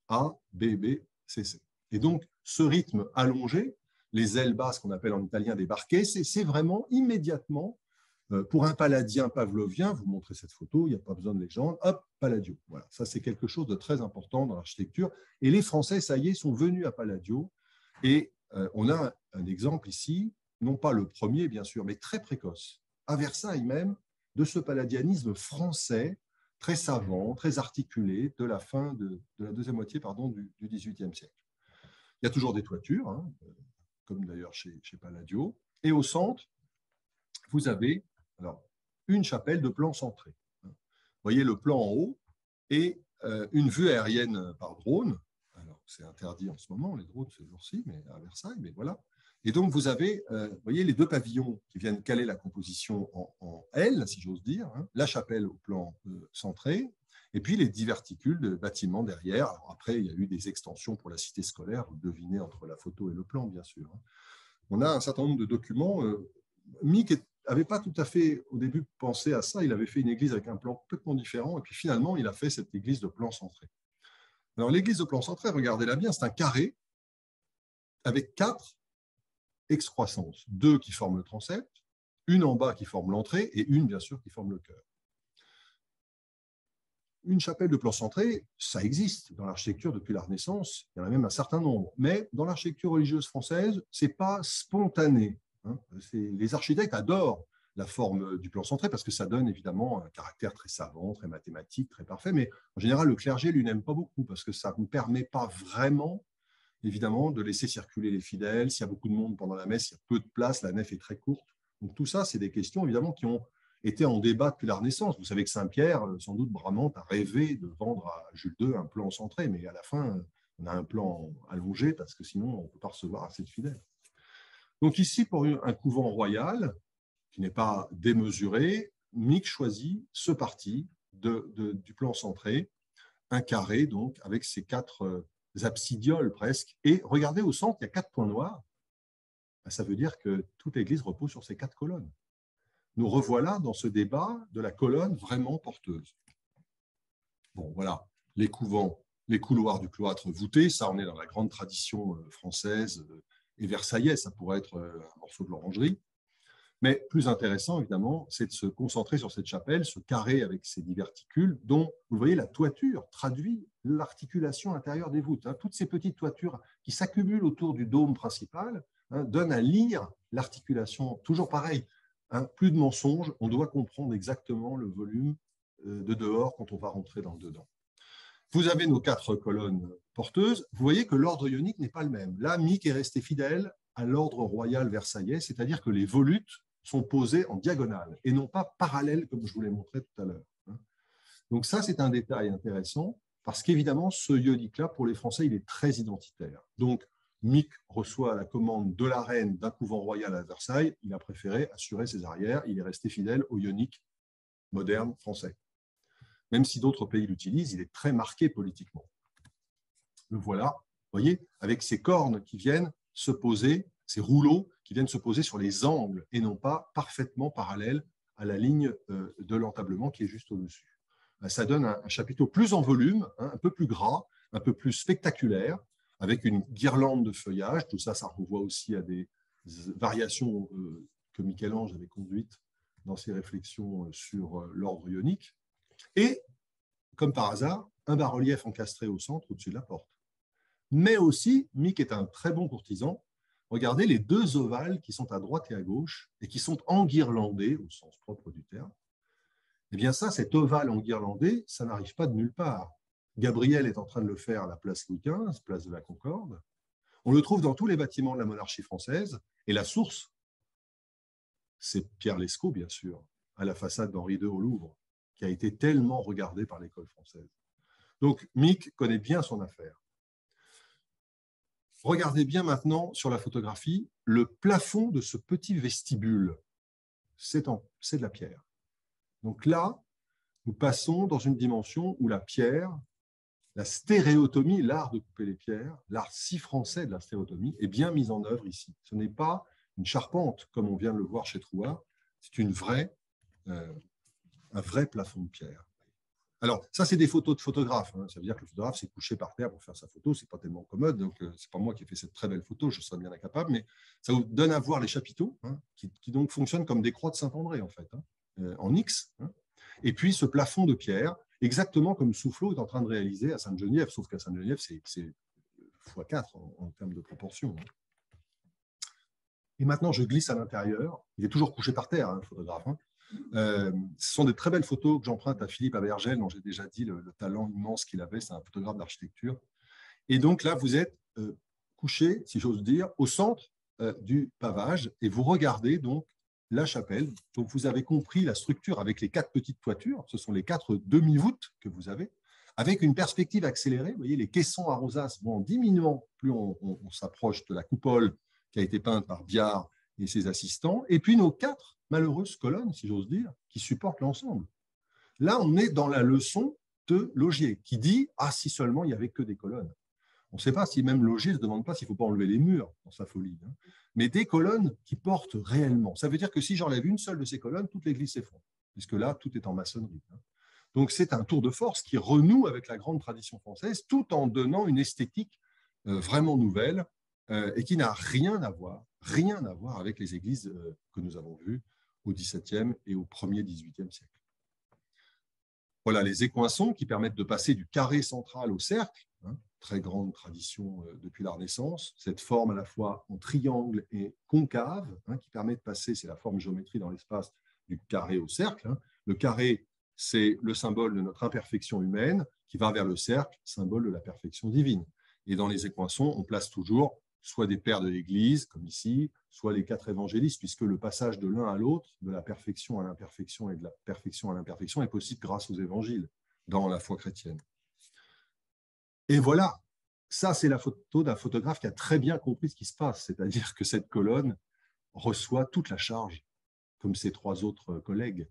A, B, B, C, C. Et donc, ce rythme allongé, les ailes basses qu'on appelle en italien des barquets, c'est vraiment immédiatement, pour un palladien pavlovien, vous montrez cette photo, il n'y a pas besoin de légende, hop, Palladio. Voilà, ça c'est quelque chose de très important dans l'architecture. Et les Français, ça y est, sont venus à Palladio. Et on a un exemple ici, non pas le premier bien sûr, mais très précoce, à Versailles même, de ce palladianisme français, très savant, très articulé, de la fin de la deuxième moitié du XVIIIe siècle. Il y a toujours des toitures, hein, comme d'ailleurs chez Palladio. Et au centre, vous avez alors, une chapelle de plan centré. Vous voyez le plan en haut, et une vue aérienne par drone. Alors, c'est interdit en ce moment, les drones, ce jour-ci, mais à Versailles, mais voilà. Et donc, vous avez, vous voyez, les deux pavillons qui viennent caler la composition en L, si j'ose dire, hein, la chapelle au plan centré, et puis les diverticules de bâtiments derrière. Alors après, il y a eu des extensions pour la cité scolaire, vous devinez entre la photo et le plan, bien sûr. On a un certain nombre de documents. Mick n'avait pas tout à fait, au début, pensé à ça. Il avait fait une église avec un plan complètement différent, et puis finalement, il a fait cette église de plan centré. Alors, l'église de plan centré, regardez-la bien, c'est un carré avec 4 excroissances, 2 qui forment le transept, une en bas qui forme l'entrée et une, bien sûr, qui forme le chœur. Une chapelle de plan centré, ça existe dans l'architecture depuis la Renaissance, il y en a même un certain nombre, mais dans l'architecture religieuse française, ce n'est pas spontané. Hein. Les architectes adorent la forme du plan centré parce que ça donne évidemment un caractère très savant, très mathématique, très parfait, mais en général, le clergé, lui, n'aime pas beaucoup parce que ça ne permet pas vraiment évidemment, de laisser circuler les fidèles. S'il y a beaucoup de monde pendant la messe, il y a peu de place, la nef est très courte. Donc tout ça, c'est des questions évidemment qui ont été en débat depuis la Renaissance. Vous savez que Saint-Pierre, sans doute Bramante, a rêvé de vendre à Jules II un plan centré, mais à la fin, on a un plan allongé parce que sinon, on ne peut pas recevoir assez de fidèles. Donc ici, pour un couvent royal, qui n'est pas démesuré, Mick choisit ce parti du plan centré, un carré donc, avec ses 4 absidioles presque. Et regardez au centre, il y a 4 points noirs. Ça veut dire que toute l'église repose sur ces 4 colonnes. Nous revoilà dans ce débat de la colonne vraiment porteuse. Bon, voilà, les couvents, les couloirs du cloître voûté, ça on est dans la grande tradition française et versaillaise, ça pourrait être un morceau de l'orangerie. Mais plus intéressant, évidemment, c'est de se concentrer sur cette chapelle, ce carré avec ses diverticules, dont, vous voyez, la toiture traduit l'articulation intérieure des voûtes. Toutes ces petites toitures qui s'accumulent autour du dôme principal donnent à lire l'articulation. Toujours pareil, plus de mensonges, on doit comprendre exactement le volume de dehors quand on va rentrer dans le dedans. Vous avez nos 4 colonnes porteuses. Vous voyez que l'ordre ionique n'est pas le même. Là, Mick est resté fidèle à l'ordre royal versaillais, c'est-à-dire que les volutes sont posés en diagonale et non pas parallèles, comme je vous l'ai montré tout à l'heure. Donc ça, c'est un détail intéressant, parce qu'évidemment, ce ionique-là, pour les Français, il est très identitaire. Donc, Mick reçoit la commande de la reine d'un couvent royal à Versailles, il a préféré assurer ses arrières, il est resté fidèle au ionique moderne français. Même si d'autres pays l'utilisent, il est très marqué politiquement. Le voilà, vous voyez, avec ces cornes qui viennent se poser, ces rouleaux qui viennent se poser sur les angles et non pas parfaitement parallèles à la ligne de l'entablement qui est juste au-dessus. Ça donne un chapiteau plus en volume, un peu plus gras, un peu plus spectaculaire, avec une guirlande de feuillage. Tout ça, ça renvoie aussi à des variations que Michel-Ange avait conduites dans ses réflexions sur l'ordre ionique. Et, comme par hasard, un bas-relief encastré au centre, au-dessus de la porte. Mais aussi, Mick est un très bon courtisan. Regardez les 2 ovales qui sont à droite et à gauche et qui sont enguirlandés, au sens propre du terme. Eh bien ça, cet ovale enguirlandé, ça n'arrive pas de nulle part. Gabriel est en train de le faire à la place Louis XV, place de la Concorde. On le trouve dans tous les bâtiments de la monarchie française. Et la source, c'est Pierre Lescot, bien sûr, à la façade d'Henri II au Louvre, qui a été tellement regardé par l'école française. Donc, Mick connaît bien son affaire. Regardez bien maintenant sur la photographie le plafond de ce petit vestibule. C'est de la pierre. Donc là, nous passons dans une dimension où la pierre, la stéréotomie, l'art de couper les pierres, l'art si français de la stéréotomie, est bien mise en œuvre ici. Ce n'est pas une charpente, comme on vient de le voir chez Trouard, c'est un vrai plafond de pierre. Alors, ça, c'est des photos de photographes. Ça veut dire que le photographe s'est couché par terre pour faire sa photo. Ce n'est pas tellement commode. Donc, ce n'est pas moi qui ai fait cette très belle photo. Je serais bien incapable. Mais ça vous donne à voir les chapiteaux qui donc fonctionnent comme des croix de Saint-André, en fait, en X. Et puis, ce plafond de pierre, exactement comme Soufflot est en train de réaliser à Sainte-Geneviève. Sauf qu'à Sainte-Geneviève, c'est x4 en termes de proportion. Et maintenant, je glisse à l'intérieur. Il est toujours couché par terre, le photographe. Ce sont des très belles photos que j'emprunte à Philippe Abergel, dont j'ai déjà dit le talent immense qu'il avait. C'est un photographe d'architecture. Et donc là, vous êtes couché, si j'ose dire, au centre du pavage et vous regardez donc la chapelle. Donc vous avez compris la structure avec les 4 petites toitures. Ce sont les 4 demi-voûtes que vous avez, avec une perspective accélérée. Vous voyez, les caissons à rosaces vont en diminuant plus on s'approche de la coupole qui a été peinte par Biard et ses assistants, et puis nos 4 malheureuses colonnes, si j'ose dire, qui supportent l'ensemble. Là, on est dans la leçon de Laugier, qui dit « Ah, si seulement il n'y avait que des colonnes ». On ne sait pas si même Laugier ne se demande pas s'il ne faut pas enlever les murs dans sa folie, hein. Mais des colonnes qui portent réellement. Ça veut dire que si j'enlève une seule de ces colonnes, toute l'église s'effondre, puisque là, tout est en maçonnerie, hein. Donc, c'est un tour de force qui renoue avec la grande tradition française, tout en donnant une esthétique vraiment nouvelle et qui n'a rien à voir avec les églises que nous avons vues au XVIIe et au premier XVIIIe siècle. Voilà les écoinçons qui permettent de passer du carré central au cercle, hein, très grande tradition depuis la Renaissance, cette forme à la fois en triangle et concave, hein, qui permet de passer, c'est la forme géométrie dans l'espace, du carré au cercle, hein. Le carré, c'est le symbole de notre imperfection humaine qui va vers le cercle, symbole de la perfection divine. Et dans les écoinçons, on place toujours soit des pères de l'Église, comme ici, soit les 4 évangélistes, puisque le passage de l'un à l'autre, de la perfection à l'imperfection et de la perfection à l'imperfection, est possible grâce aux évangiles dans la foi chrétienne. Et voilà, ça c'est la photo d'un photographe qui a très bien compris ce qui se passe, c'est-à-dire que cette colonne reçoit toute la charge, comme ses 3 autres collègues,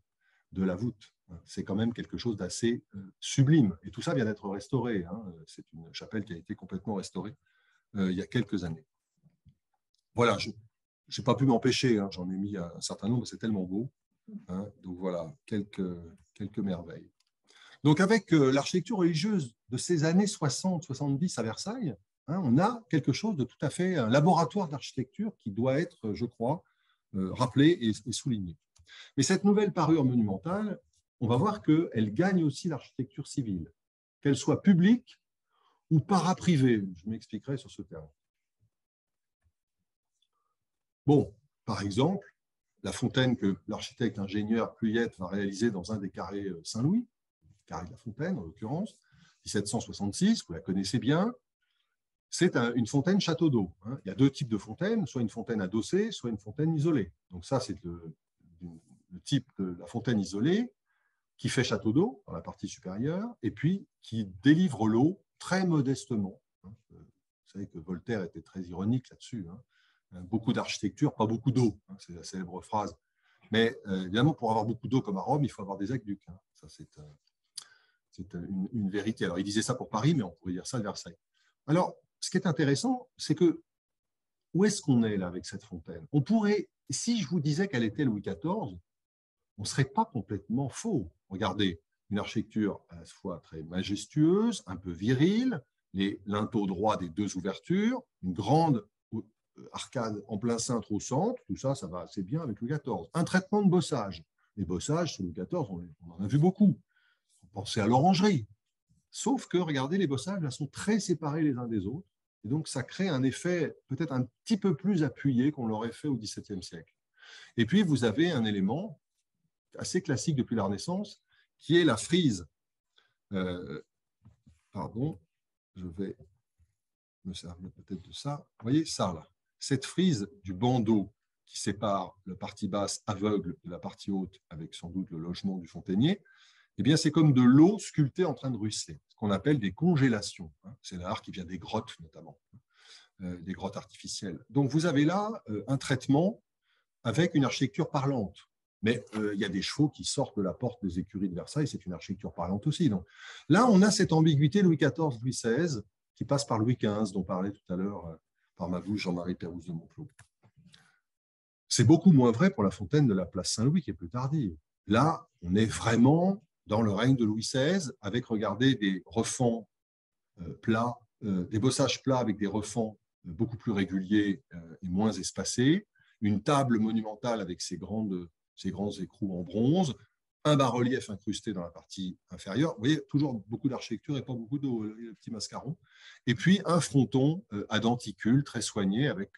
de la voûte. C'est quand même quelque chose d'assez sublime. Et tout ça vient d'être restauré, hein. C'est une chapelle qui a été complètement restaurée il y a quelques années. Voilà, je n'ai pas pu m'empêcher, hein, j'en ai mis un certain nombre, c'est tellement beau, hein. Donc voilà, quelques merveilles. Donc avec l'architecture religieuse de ces années 60-70 à Versailles, hein, on a quelque chose de tout à fait, un laboratoire d'architecture qui doit être, je crois, rappelé et souligné. Mais cette nouvelle parure monumentale, on va voir qu'elle gagne aussi l'architecture civile, qu'elle soit publique ou para-privée. Je m'expliquerai sur ce terme. Bon, par exemple, la fontaine que l'architecte ingénieur Pluyette va réaliser dans un des carrés Saint-Louis, carré de la Fontaine en l'occurrence, 1766, vous la connaissez bien, c'est une fontaine château d'eau, hein. Il y a 2 types de fontaines, soit une fontaine adossée, soit une fontaine isolée. Donc ça, c'est le type de la fontaine isolée qui fait château d'eau dans la partie supérieure et puis qui délivre l'eau très modestement. Vous savez que Voltaire était très ironique là-dessus, hein. Beaucoup d'architecture, pas beaucoup d'eau, hein, c'est la célèbre phrase. Mais évidemment, pour avoir beaucoup d'eau comme à Rome, il faut avoir des aqueducs, hein. Ça, c'est une vérité. Alors, il disait ça pour Paris, mais on pourrait dire ça de Versailles. Alors, ce qui est intéressant, c'est que où est-ce qu'on est là avec cette fontaine? On pourrait, si je vous disais qu'elle était Louis XIV, on ne serait pas complètement faux. Regardez, une architecture à la fois très majestueuse, un peu virile, les linteaux droits des 2 ouvertures, une grande arcade en plein cintre au centre, tout ça, ça va assez bien avec Louis XIV. Un traitement de bossage. Les bossages, sous Louis XIV, on en a vu beaucoup. Pensez à l'orangerie. Sauf que, regardez, les bossages là, sont très séparés les uns des autres. Et donc, ça crée un effet peut-être un petit peu plus appuyé qu'on l'aurait fait au XVIIe siècle. Et puis, vous avez un élément assez classique depuis la Renaissance, qui est la frise. Pardon, je vais me servir peut-être de ça. Vous voyez ça, là. Cette frise du bandeau qui sépare la partie basse aveugle de la partie haute, avec sans doute le logement du fontainier, eh bien, c'est comme de l'eau sculptée en train de ruisseler, ce qu'on appelle des congélations. C'est l'art qui vient des grottes, notamment, des grottes artificielles. Donc, vous avez là un traitement avec une architecture parlante. Mais il y a des chevaux qui sortent de la porte des écuries de Versailles, c'est une architecture parlante aussi. Donc, là, on a cette ambiguïté Louis XIV, Louis XVI, qui passe par Louis XV, dont parlait tout à l'heure par ma bouche Jean-Marie Pérouse de Monclos. C'est beaucoup moins vrai pour la fontaine de la place Saint-Louis, qui est plus tardive. Là, on est vraiment dans le règne de Louis XVI, avec, regardez, des refends plats, des bossages plats avec des refends beaucoup plus réguliers et moins espacés, une table monumentale avec ses grands écrous en bronze, un bas-relief incrusté dans la partie inférieure. Vous voyez, toujours beaucoup d'architecture et pas beaucoup d'eau, le petit mascaron. Et puis un fronton à denticule très soigné avec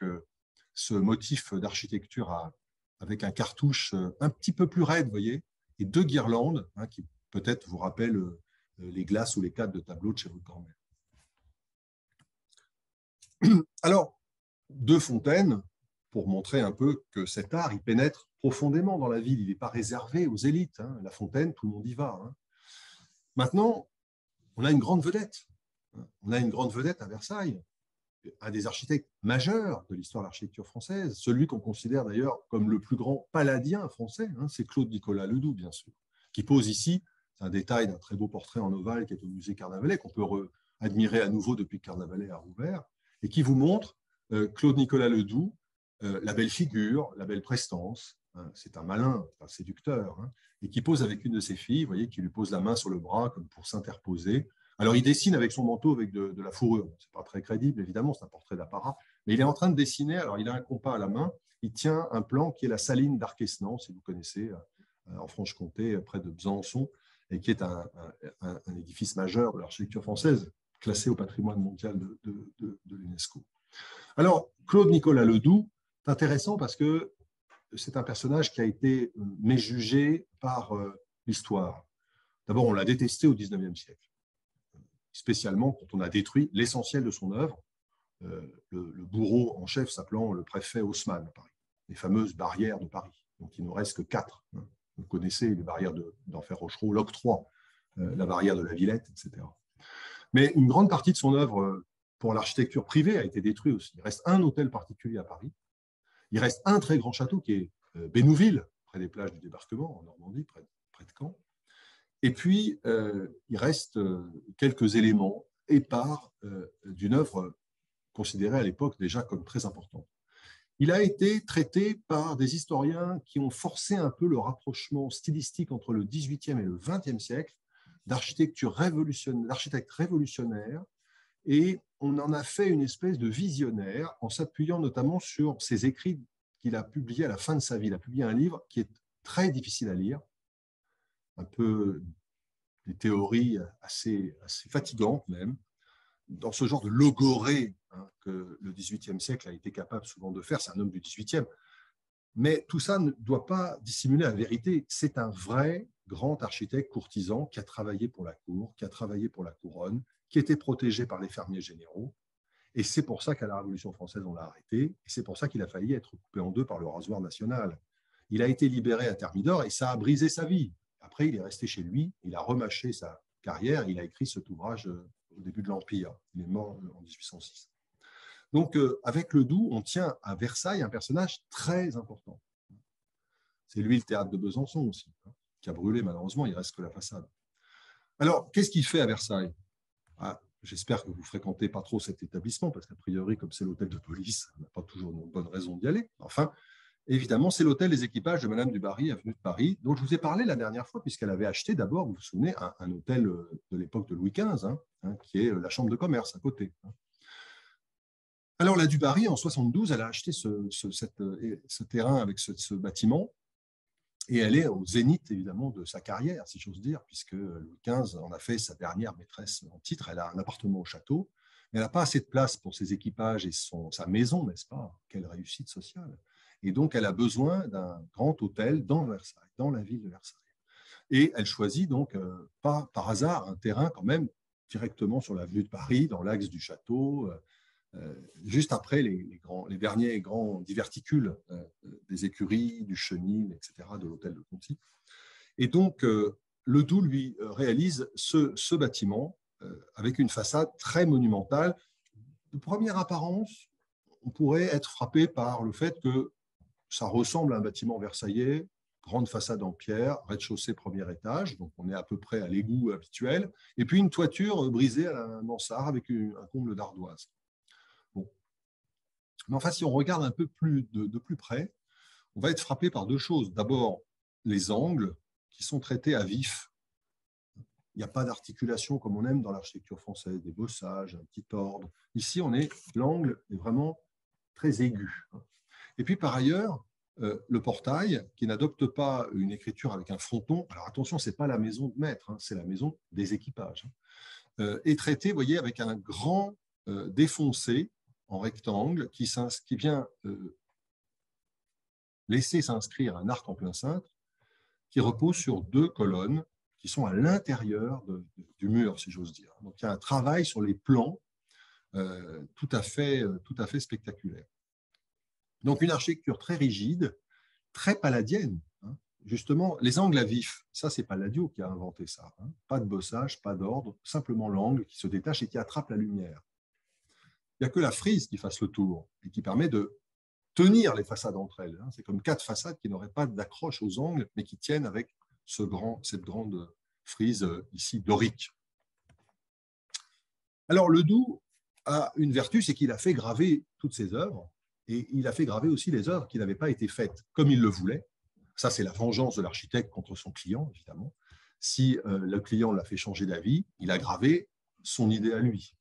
ce motif d'architecture avec un cartouche un petit peu plus raide, vous voyez, et 2 guirlandes qui peut-être vous rappellent les glaces ou les cadres de tableaux de chez votre grand-mère. Alors, 2 fontaines, pour montrer un peu que cet art, il pénètre profondément dans la ville. Il n'est pas réservé aux élites. La fontaine, tout le monde y va. Maintenant, on a une grande vedette. On a une grande vedette à Versailles, un des architectes majeurs de l'histoire de l'architecture française, celui qu'on considère d'ailleurs comme le plus grand paladien français, c'est Claude-Nicolas Ledoux, bien sûr, qui pose ici, c'est un détail d'un très beau portrait en ovale qui est au musée Carnavalet, qu'on peut admirer à nouveau depuis que Carnavalet a rouvert, et qui vous montre Claude-Nicolas Ledoux, la belle figure, la belle prestance, c'est un malin, un séducteur, et qui pose avec une de ses filles, vous voyez, qui lui pose la main sur le bras comme pour s'interposer. Alors, il dessine avec son manteau avec de la fourrure. Ce n'est pas très crédible, évidemment, c'est un portrait d'apparat. Mais il est en train de dessiner, alors il a un compas à la main, il tient un plan qui est la saline d'Arquesnan, si vous connaissez, en Franche-Comté, près de Besançon, et qui est un édifice majeur de l'architecture française, classé au patrimoine mondial de l'UNESCO. Alors, Claude-Nicolas Ledoux, c'est intéressant parce que c'est un personnage qui a été méjugé par l'histoire. D'abord, on l'a détesté au XIXe siècle, spécialement quand on a détruit l'essentiel de son œuvre, le bourreau en chef s'appelant le préfet Haussmann à Paris, les fameuses barrières de Paris. Donc, il ne reste que 4. Vous connaissez les barrières d'Enfer Rochereau, l'octroi, la barrière de la Villette, etc. Mais une grande partie de son œuvre pour l'architecture privée a été détruite aussi. Il reste un hôtel particulier à Paris. Il reste un très grand château qui est Bénouville, près des plages du débarquement, en Normandie, près de Caen. Et puis, il reste quelques éléments épars d'une œuvre considérée à l'époque déjà comme très importante. Il a été traité par des historiens qui ont forcé un peu le rapprochement stylistique entre le XVIIIe et le XXe siècle, d'architectes révolutionnaires, et on en a fait une espèce de visionnaire en s'appuyant notamment sur ses écrits qu'il a publiés à la fin de sa vie. Il a publié un livre qui est très difficile à lire, un peu des théories assez fatigantes même, dans ce genre de logorée que le XVIIIe siècle a été capable souvent de faire. C'est un homme du XVIIIe. Mais tout ça ne doit pas dissimuler la vérité. C'est un vrai grand architecte courtisan qui a travaillé pour la cour, qui a travaillé pour la couronne, qui était protégé par les fermiers généraux. Et c'est pour ça qu'à la Révolution française, on l'a arrêté. Et c'est pour ça qu'il a failli être coupé en deux par le rasoir national. Il a été libéré à Thermidor et ça a brisé sa vie. Après, il est resté chez lui, il a remâché sa carrière, il a écrit cet ouvrage au début de l'Empire. Il est mort en 1806. Donc, avec Ledoux, on tient à Versailles un personnage très important. C'est lui le théâtre de Besançon aussi, qui a brûlé malheureusement, il ne reste que la façade. Alors, qu'est-ce qu'il fait à Versailles? J'espère que vous ne fréquentez pas trop cet établissement, parce qu'a priori, comme c'est l'hôtel de police, on n'a pas toujours une bonne raison d'y aller. Enfin, évidemment, c'est l'hôtel des équipages de Madame du Barry, avenue de Paris, dont je vous ai parlé la dernière fois, puisqu'elle avait acheté d'abord, vous vous souvenez, un hôtel de l'époque de Louis XV, qui est la chambre de commerce à côté. Alors, la du Barry, en 72, elle a acheté ce terrain avec ce bâtiment, et elle est au zénith, évidemment, de sa carrière, si j'ose dire, puisque Louis XV en a fait sa dernière maîtresse en titre. Elle a un appartement au château, mais elle n'a pas assez de place pour ses équipages et sa maison, n'est-ce pas? Quelle réussite sociale! Et donc, elle a besoin d'un grand hôtel dans Versailles, dans la ville de Versailles. Et elle choisit donc, pas par hasard, un terrain quand même directement sur l'avenue de Paris, dans l'axe du château, juste après les derniers grands diverticules des écuries, du chenil, etc., de l'hôtel de Conti. Et donc, Ledoux, lui, réalise ce bâtiment avec une façade très monumentale. De première apparence, on pourrait être frappé par le fait que ça ressemble à un bâtiment versaillais, grande façade en pierre, rez-de-chaussée, premier étage, donc on est à peu près à l'égout habituel, et puis une toiture brisée à la mansarde avec un comble d'ardoise. Bon. Mais enfin, si on regarde un peu de plus près, on va être frappé par deux choses. D'abord, les angles qui sont traités à vif. Il n'y a pas d'articulation comme on aime dans l'architecture française, des bossages, un petit ordre. Ici, l'angle est vraiment très aigu. Et puis, par ailleurs, le portail, qui n'adopte pas une écriture avec un fronton, alors attention, ce n'est pas la maison de maître, c'est la maison des équipages, est traité, vous voyez, avec un grand défoncé en rectangle qui vient laisser s'inscrire un arc en plein cintre qui repose sur deux colonnes qui sont à l'intérieur du mur, si j'ose dire. Donc, il y a un travail sur les plans tout à fait spectaculaire. Donc, une architecture très rigide, très palladienne. justement, les angles à vif, ça, c'est Palladio qui a inventé ça. Hein. Pas de bossage, pas d'ordre, simplement l'angle qui se détache et qui attrape la lumière. Il n'y a que la frise qui fasse le tour et qui permet de tenir les façades entre elles. Hein. C'est comme 4 façades qui n'auraient pas d'accroche aux angles, mais qui tiennent avec cette grande frise ici dorique. Alors, Ledoux a une vertu, c'est qu'il a fait graver toutes ses œuvres, et il a fait graver aussi les œuvres qui n'avaient pas été faites comme il le voulait. Ça, c'est la vengeance de l'architecte contre son client, évidemment. Si le client l'a fait changer d'avis, il a gravé son idée à lui.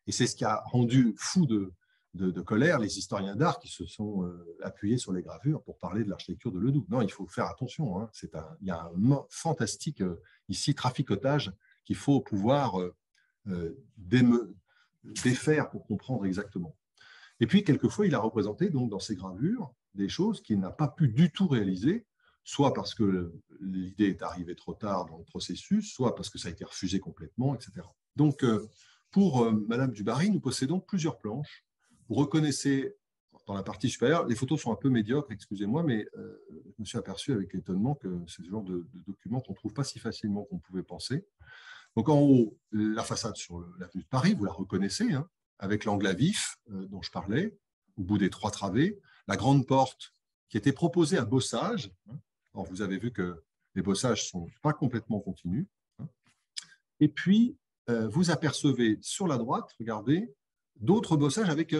Et c'est ce qui a rendu fou de colère les historiens d'art qui se sont appuyés sur les gravures pour parler de l'architecture de Ledoux. Non, il faut faire attention. Hein. Il y a un fantastique ici traficotage qu'il faut pouvoir défaire pour comprendre exactement. Et puis, quelquefois, il a représenté donc, dans ses gravures des choses qu'il n'a pas pu du tout réaliser, soit parce que l'idée est arrivée trop tard dans le processus, soit parce que ça a été refusé complètement, etc. Donc, pour Madame du Barry, nous possédons plusieurs planches. Vous reconnaissez dans la partie supérieure, les photos sont un peu médiocres, excusez-moi, mais je me suis aperçu avec étonnement que c'est ce genre de document qu'on ne trouve pas si facilement qu'on pouvait penser. Donc en haut, la façade sur l'avenue de Paris, vous la reconnaissez, hein, avec l'angle à vif dont je parlais, au bout des 3 travées, la grande porte qui était proposée à bossage. Hein. Alors, vous avez vu que les bossages ne sont pas complètement continus. Hein. Et puis, vous apercevez sur la droite, regardez, d'autres bossages avec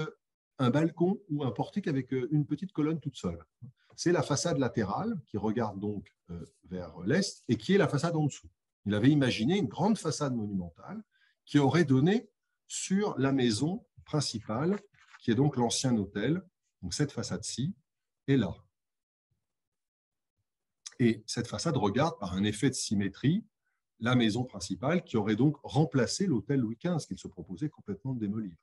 un balcon ou un portique avec une petite colonne toute seule. C'est la façade latérale qui regarde donc vers l'est et qui est la façade en dessous. Il avait imaginé une grande façade monumentale qui aurait donné sur la maison principale, qui est donc l'ancien hôtel. Donc cette façade-ci est là. Et cette façade regarde par un effet de symétrie la maison principale qui aurait donc remplacé l'hôtel Louis XV qu'il se proposait complètement de démolir.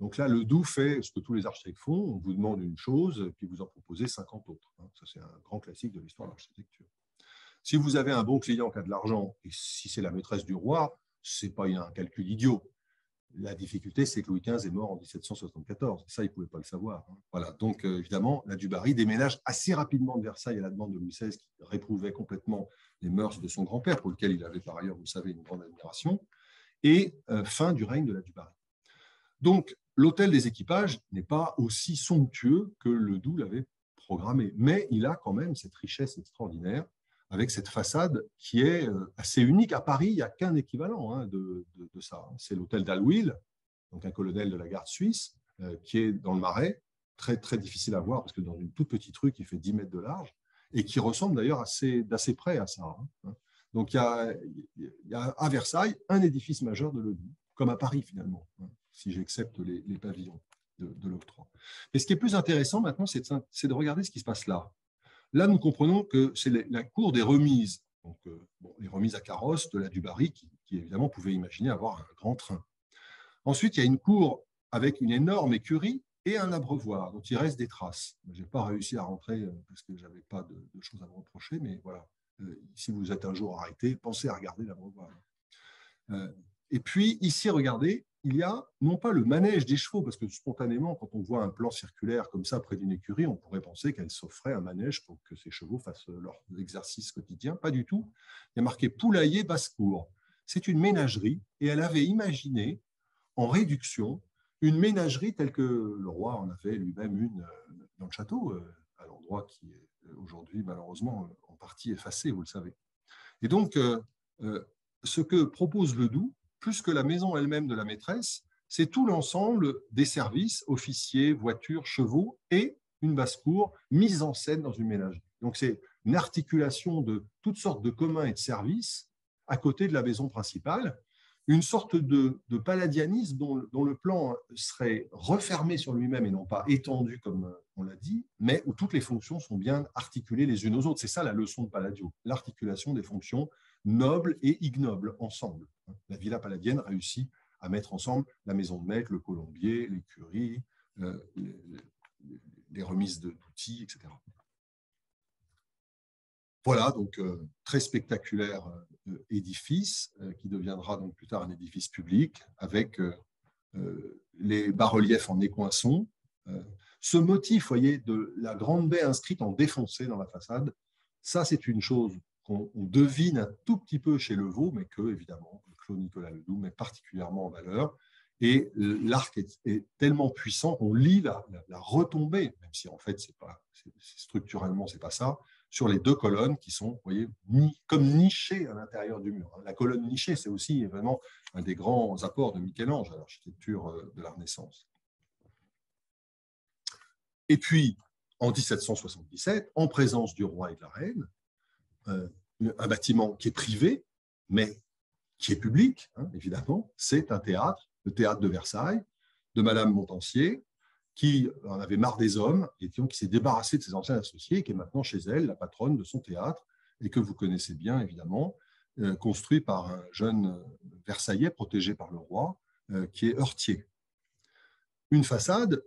Donc là, Ledoux fait ce que tous les architectes font, on vous demande une chose, puis vous en proposez 50 autres. Ça, c'est un grand classique de l'histoire de l'architecture. Si vous avez un bon client qui a de l'argent, et si c'est la maîtresse du roi, ce n'est pas un calcul idiot. La difficulté, c'est que Louis XV est mort en 1774. Ça, il ne pouvait pas le savoir. Voilà. Donc, évidemment, la du Barry déménage assez rapidement de Versailles à la demande de Louis XVI, qui réprouvait complètement les mœurs de son grand-père, pour lequel il avait par ailleurs, vous le savez, une grande admiration, et fin du règne de la du Barry. Donc, l'hôtel des équipages n'est pas aussi somptueux que Ledoux l'avait programmé, mais il a quand même cette richesse extraordinaire avec cette façade qui est assez unique. À Paris, il n'y a qu'un équivalent de ça. C'est l'hôtel d'Allouil, donc un colonel de la garde suisse, qui est dans le Marais, très, très difficile à voir parce que dans une toute petite rue qui fait 10 mètres de large et qui ressemble d'ailleurs d'assez près à ça. Donc, il y a à Versailles un édifice majeur de Ledoux, comme à Paris finalement, si j'accepte les pavillons de l'octroi. Mais ce qui est plus intéressant maintenant, c'est de regarder ce qui se passe là. Là, nous comprenons que c'est la cour des remises, donc, les remises à carrosse de la du Barry, qui évidemment pouvaient imaginer avoir un grand train. Ensuite, il y a une cour avec une énorme écurie et un abreuvoir, dont il reste des traces. Je n'ai pas réussi à rentrer parce que je n'avais pas de choses à me reprocher, mais voilà, si vous êtes un jour arrêté, pensez à regarder l'abreuvoir. Et puis, ici, regardez, il y a non pas le manège des chevaux, parce que spontanément, quand on voit un plan circulaire comme ça près d'une écurie, on pourrait penser qu'elle s'offrait un manège pour que ces chevaux fassent leur exercice quotidien. Pas du tout. Il y a marqué poulailler basse-cour. C'est une ménagerie et elle avait imaginé, en réduction, une ménagerie telle que le roi en avait lui-même une dans le château, à l'endroit qui est aujourd'hui malheureusement en partie effacé, vous le savez. Et donc, ce que propose Ledoux, plus que la maison elle-même de la maîtresse, c'est tout l'ensemble des services, officiers, voitures, chevaux et une basse-cour mise en scène dans une ménagerie. Donc, c'est une articulation de toutes sortes de communs et de services à côté de la maison principale, une sorte de palladianisme dont le plan serait refermé sur lui-même et non pas étendu, comme on l'a dit, mais où toutes les fonctions sont bien articulées les unes aux autres. C'est ça la leçon de Palladio, l'articulation des fonctions nobles et ignobles ensemble. La villa palladienne réussit à mettre ensemble la maison de maître, le colombier, l'écurie, les remises d'outils, etc. Voilà, donc très spectaculaire édifice qui deviendra donc plus tard un édifice public avec les bas-reliefs en écoinçon. Ce motif, voyez, de la grande baie inscrite en défoncé dans la façade, Ça, c'est une chose qu'on devine un tout petit peu chez Levaux, mais que, évidemment, Claude Nicolas Ledoux met particulièrement en valeur. Et l'arc est tellement puissant qu'on lit la retombée, même si en fait, structurellement, ce n'est pas ça, sur les deux colonnes qui sont, vous voyez, comme nichées à l'intérieur du mur. La colonne nichée, c'est aussi vraiment un des grands apports de Michel-Ange à l'architecture de la Renaissance. Et puis, en 1777, en présence du roi et de la reine, un bâtiment qui est privé, mais qui est public, hein, évidemment, c'est un théâtre, le théâtre de Versailles, de Madame Montpensier, qui en avait marre des hommes et qui s'est débarrassée de ses anciens associés, et qui est maintenant chez elle, la patronne de son théâtre, et que vous connaissez bien, évidemment, construit par un jeune Versaillais protégé par le roi, qui est Heurtier. Une façade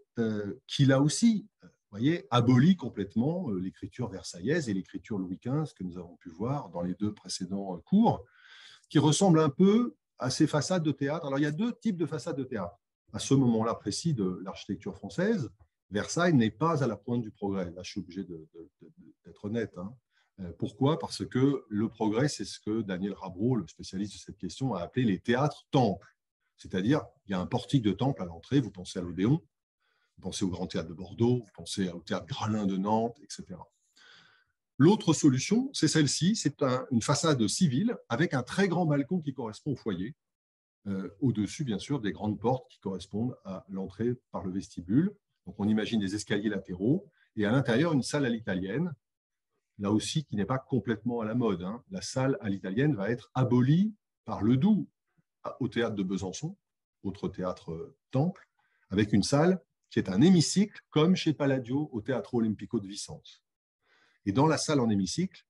qui, là aussi, voyez, abolit complètement l'écriture versaillaise et l'écriture Louis XV que nous avons pu voir dans les deux précédents cours, qui ressemble un peu à ces façades de théâtre. Alors, il y a deux types de façades de théâtre. À ce moment-là précis de l'architecture française, Versailles n'est pas à la pointe du progrès. Là, je suis obligé d'être honnête. Hein. Pourquoi? Parce que le progrès, c'est ce que Daniel Rabreau, le spécialiste de cette question, a appelé les théâtres-temples. C'est-à-dire, il y a un portique de temple à l'entrée, vous pensez à l'Odéon, vous pensez au Grand Théâtre de Bordeaux, vous pensez au Théâtre Gralin de Nantes, etc. L'autre solution, c'est celle-ci, c'est une façade civile avec un très grand balcon qui correspond au foyer, au-dessus, bien sûr, des grandes portes qui correspondent à l'entrée par le vestibule. Donc, on imagine des escaliers latéraux et à l'intérieur, une salle à l'italienne, là aussi, qui n'est pas complètement à la mode. Hein. La salle à l'italienne va être abolie par Ledoux au théâtre de Besançon, autre théâtre temple, avec une salle qui est un hémicycle, comme chez Palladio au Teatro Olimpico de Vicence. Et dans la salle en hémicycle,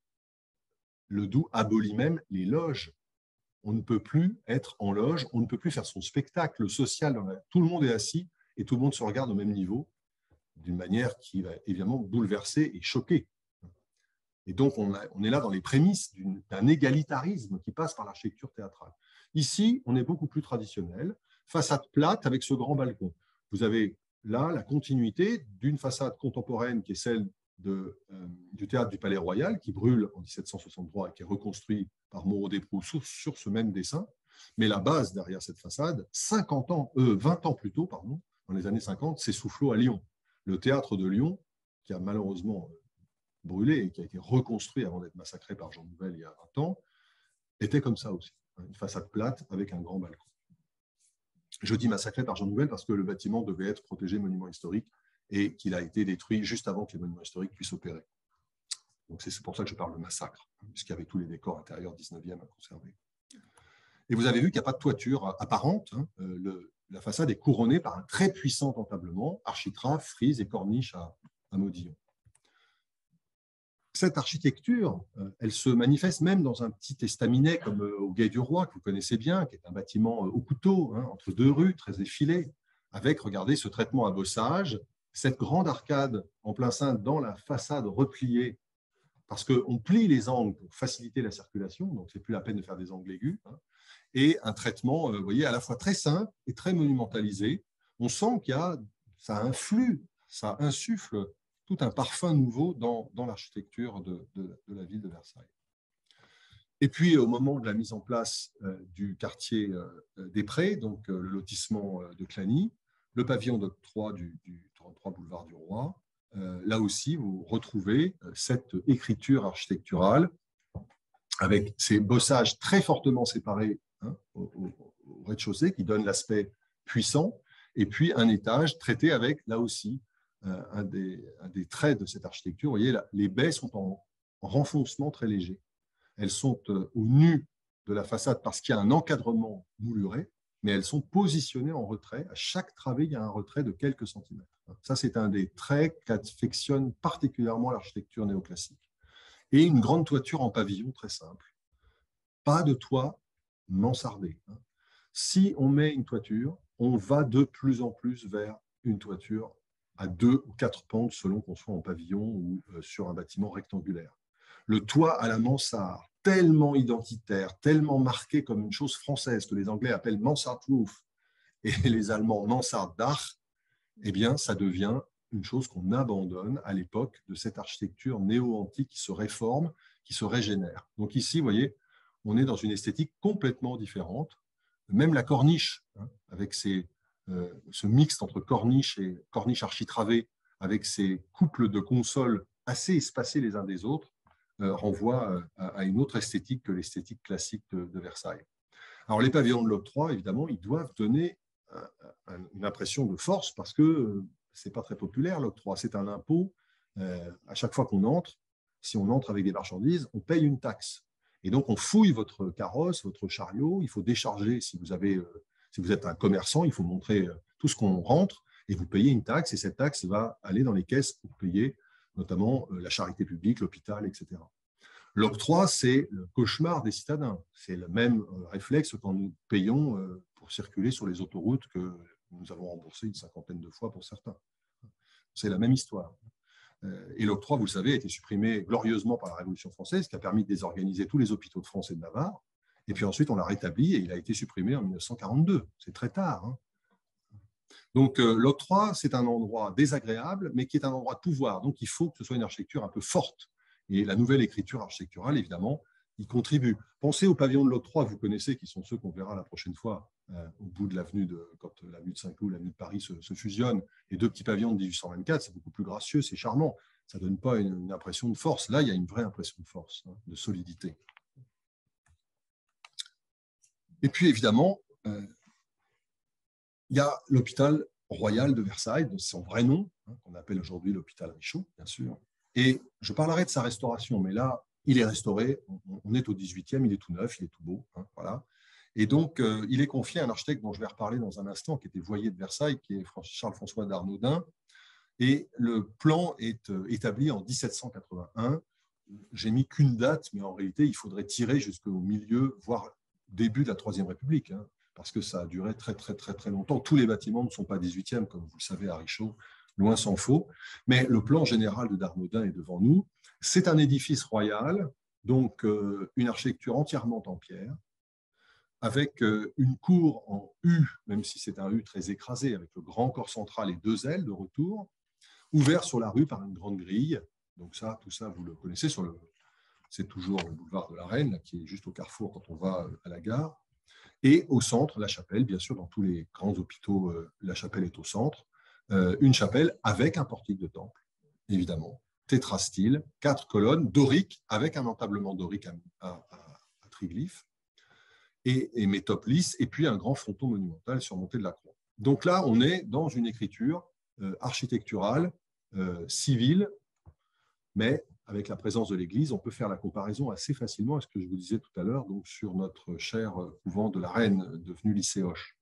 Ledoux abolit même les loges. On ne peut plus être en loge, on ne peut plus faire son spectacle social. Tout le monde est assis et tout le monde se regarde au même niveau, d'une manière qui va évidemment bouleverser et choquer. Et donc, on est là dans les prémices d'un égalitarisme qui passe par l'architecture théâtrale. Ici, on est beaucoup plus traditionnel, façade plate avec ce grand balcon. Vous avez là la continuité d'une façade contemporaine qui est celle du théâtre du Palais Royal, qui brûle en 1763 et qui est reconstruit par Moreau Desproux sur ce même dessin. Mais la base derrière cette façade, 20 ans plus tôt, pardon, dans les années 50, c'est Soufflot à Lyon. Le théâtre de Lyon, qui a malheureusement brûlé et qui a été reconstruit avant d'être massacré par Jean Nouvel il y a 20 ans, était comme ça aussi, une façade plate avec un grand balcon. Je dis massacré par Jean Nouvel parce que le bâtiment devait être protégé monument historique et qu'il a été détruit juste avant que les monuments historiques puissent opérer. Donc c'est pour ça que je parle de massacre, puisqu'il y avait tous les décors intérieurs 19e à conserver. Et vous avez vu qu'il n'y a pas de toiture apparente. Hein. La façade est couronnée par un très puissant entablement, architrave, frise et corniche à modillons. Cette architecture, elle se manifeste même dans un petit estaminet comme au Gué du Roi, que vous connaissez bien, qui est un bâtiment au couteau, hein, entre deux rues, très effilé, avec, regardez, ce traitement à bossage, cette grande arcade en plein cintre dans la façade repliée, parce qu'on plie les angles pour faciliter la circulation, donc ce n'est plus la peine de faire des angles aigus, hein, et un traitement, vous voyez, à la fois très simple et très monumentalisé. On sent qu'il y a, ça influe, ça insuffle tout un parfum nouveau dans l'architecture de la ville de Versailles. Et puis, au moment de la mise en place du quartier des Prés, donc le lotissement de Clagny, le pavillon d'octroi du 33 boulevard du Roi, là aussi, vous retrouvez cette écriture architecturale avec ces bossages très fortement séparés, hein, au rez-de-chaussée qui donne l'aspect puissant, et puis un étage traité avec, là aussi, un des traits de cette architecture. Vous voyez, là, les baies sont en renfoncement très léger. Elles sont au nu de la façade parce qu'il y a un encadrement mouluré, mais elles sont positionnées en retrait. À chaque travée, il y a un retrait de quelques centimètres. Ça, c'est un des traits qu'affectionne particulièrement l'architecture néoclassique. Et une grande toiture en pavillon très simple. Pas de toit mansardé. Si on met une toiture, on va de plus en plus vers une toiture à 2 ou 4 pentes selon qu'on soit en pavillon ou sur un bâtiment rectangulaire. Le toit à la mansarde, tellement identitaire, tellement marqué comme une chose française que les Anglais appellent Mansardroof et les Allemands Mansarddach, eh bien, ça devient une chose qu'on abandonne à l'époque de cette architecture néo-antique qui se réforme, qui se régénère. Donc ici, vous voyez, on est dans une esthétique complètement différente. Même la corniche, hein, avec ce mixte entre corniche et corniche architravée, avec ces couples de consoles assez espacés les uns des autres, renvoie à une autre esthétique que l'esthétique classique de Versailles. Alors les pavillons de l'octroi, évidemment, ils doivent donner une impression de force parce que ce n'est pas très populaire, l'octroi. C'est un impôt. À chaque fois qu'on entre, si on entre avec des marchandises, on paye une taxe. Et donc, on fouille votre carrosse, votre chariot. Il faut décharger, si vous êtes un commerçant, il faut montrer tout ce qu'on rentre et vous payez une taxe. Et cette taxe va aller dans les caisses pour payer notamment la charité publique, l'hôpital, etc. L'octroi, c'est le cauchemar des citadins. C'est le même réflexe quand nous payons pour circuler sur les autoroutes que nous avons remboursé une cinquantaine de fois pour certains. C'est la même histoire. Et l'octroi, vous le savez, a été supprimé glorieusement par la Révolution française, qui a permis de désorganiser tous les hôpitaux de France et de Navarre. Et puis ensuite, on l'a rétabli et il a été supprimé en 1942. C'est très tard. Hein. Donc, l'octroi, c'est un endroit désagréable, mais qui est un endroit de pouvoir. Donc, il faut que ce soit une architecture un peu forte. Et la nouvelle écriture architecturale, évidemment, y contribue. Pensez aux pavillons de l'octroi, vous connaissez, qui sont ceux qu'on verra la prochaine fois au bout de l'avenue quand l'avenue de Saint-Cloud, l'avenue de Paris se fusionnent. Les deux petits pavillons de 1824, c'est beaucoup plus gracieux, c'est charmant. Ça ne donne pas une impression de force. Là, il y a une vraie impression de force, hein, de solidité. Et puis, évidemment, il y a l'hôpital royal de Versailles, de son vrai nom, hein, qu'on appelle aujourd'hui l'hôpital Richaud, bien sûr. Et je parlerai de sa restauration, mais là, il est restauré, on est au 18e, il est tout neuf, il est tout beau. Hein, voilà. Et donc, il est confié à un architecte dont je vais reparler dans un instant, qui était voyer de Versailles, qui est Charles-François d'Arnaudin. Et le plan est établi en 1781. J'ai mis qu'une date, mais en réalité, il faudrait tirer jusqu'au milieu, voire début de la Troisième République, hein, parce que ça a duré très, très, très, très longtemps. Tous les bâtiments ne sont pas 18e, comme vous le savez, à Richaud, loin s'en faut. Mais le plan général de Darnaudin est devant nous. C'est un édifice royal, donc une architecture entièrement en pierre, avec une cour en U, même si c'est un U très écrasé, avec le grand corps central et deux ailes de retour, ouvert sur la rue par une grande grille. Donc ça, tout ça, vous le connaissez, c'est toujours le boulevard de la Reine, là, qui est juste au carrefour quand on va à la gare. Et au centre, la chapelle, bien sûr, dans tous les grands hôpitaux, la chapelle est au centre. Une chapelle avec un portique de temple, évidemment, tétrastyle, 4 colonnes, doriques, avec un entablement dorique à triglyphes, et métope lisse, et puis un grand fronton monumental surmonté de la croix. Donc là, on est dans une écriture architecturale, civile, mais avec la présence de l'Église, on peut faire la comparaison assez facilement à ce que je vous disais tout à l'heure, donc sur notre cher couvent de la Reine, devenu lycée Hoche.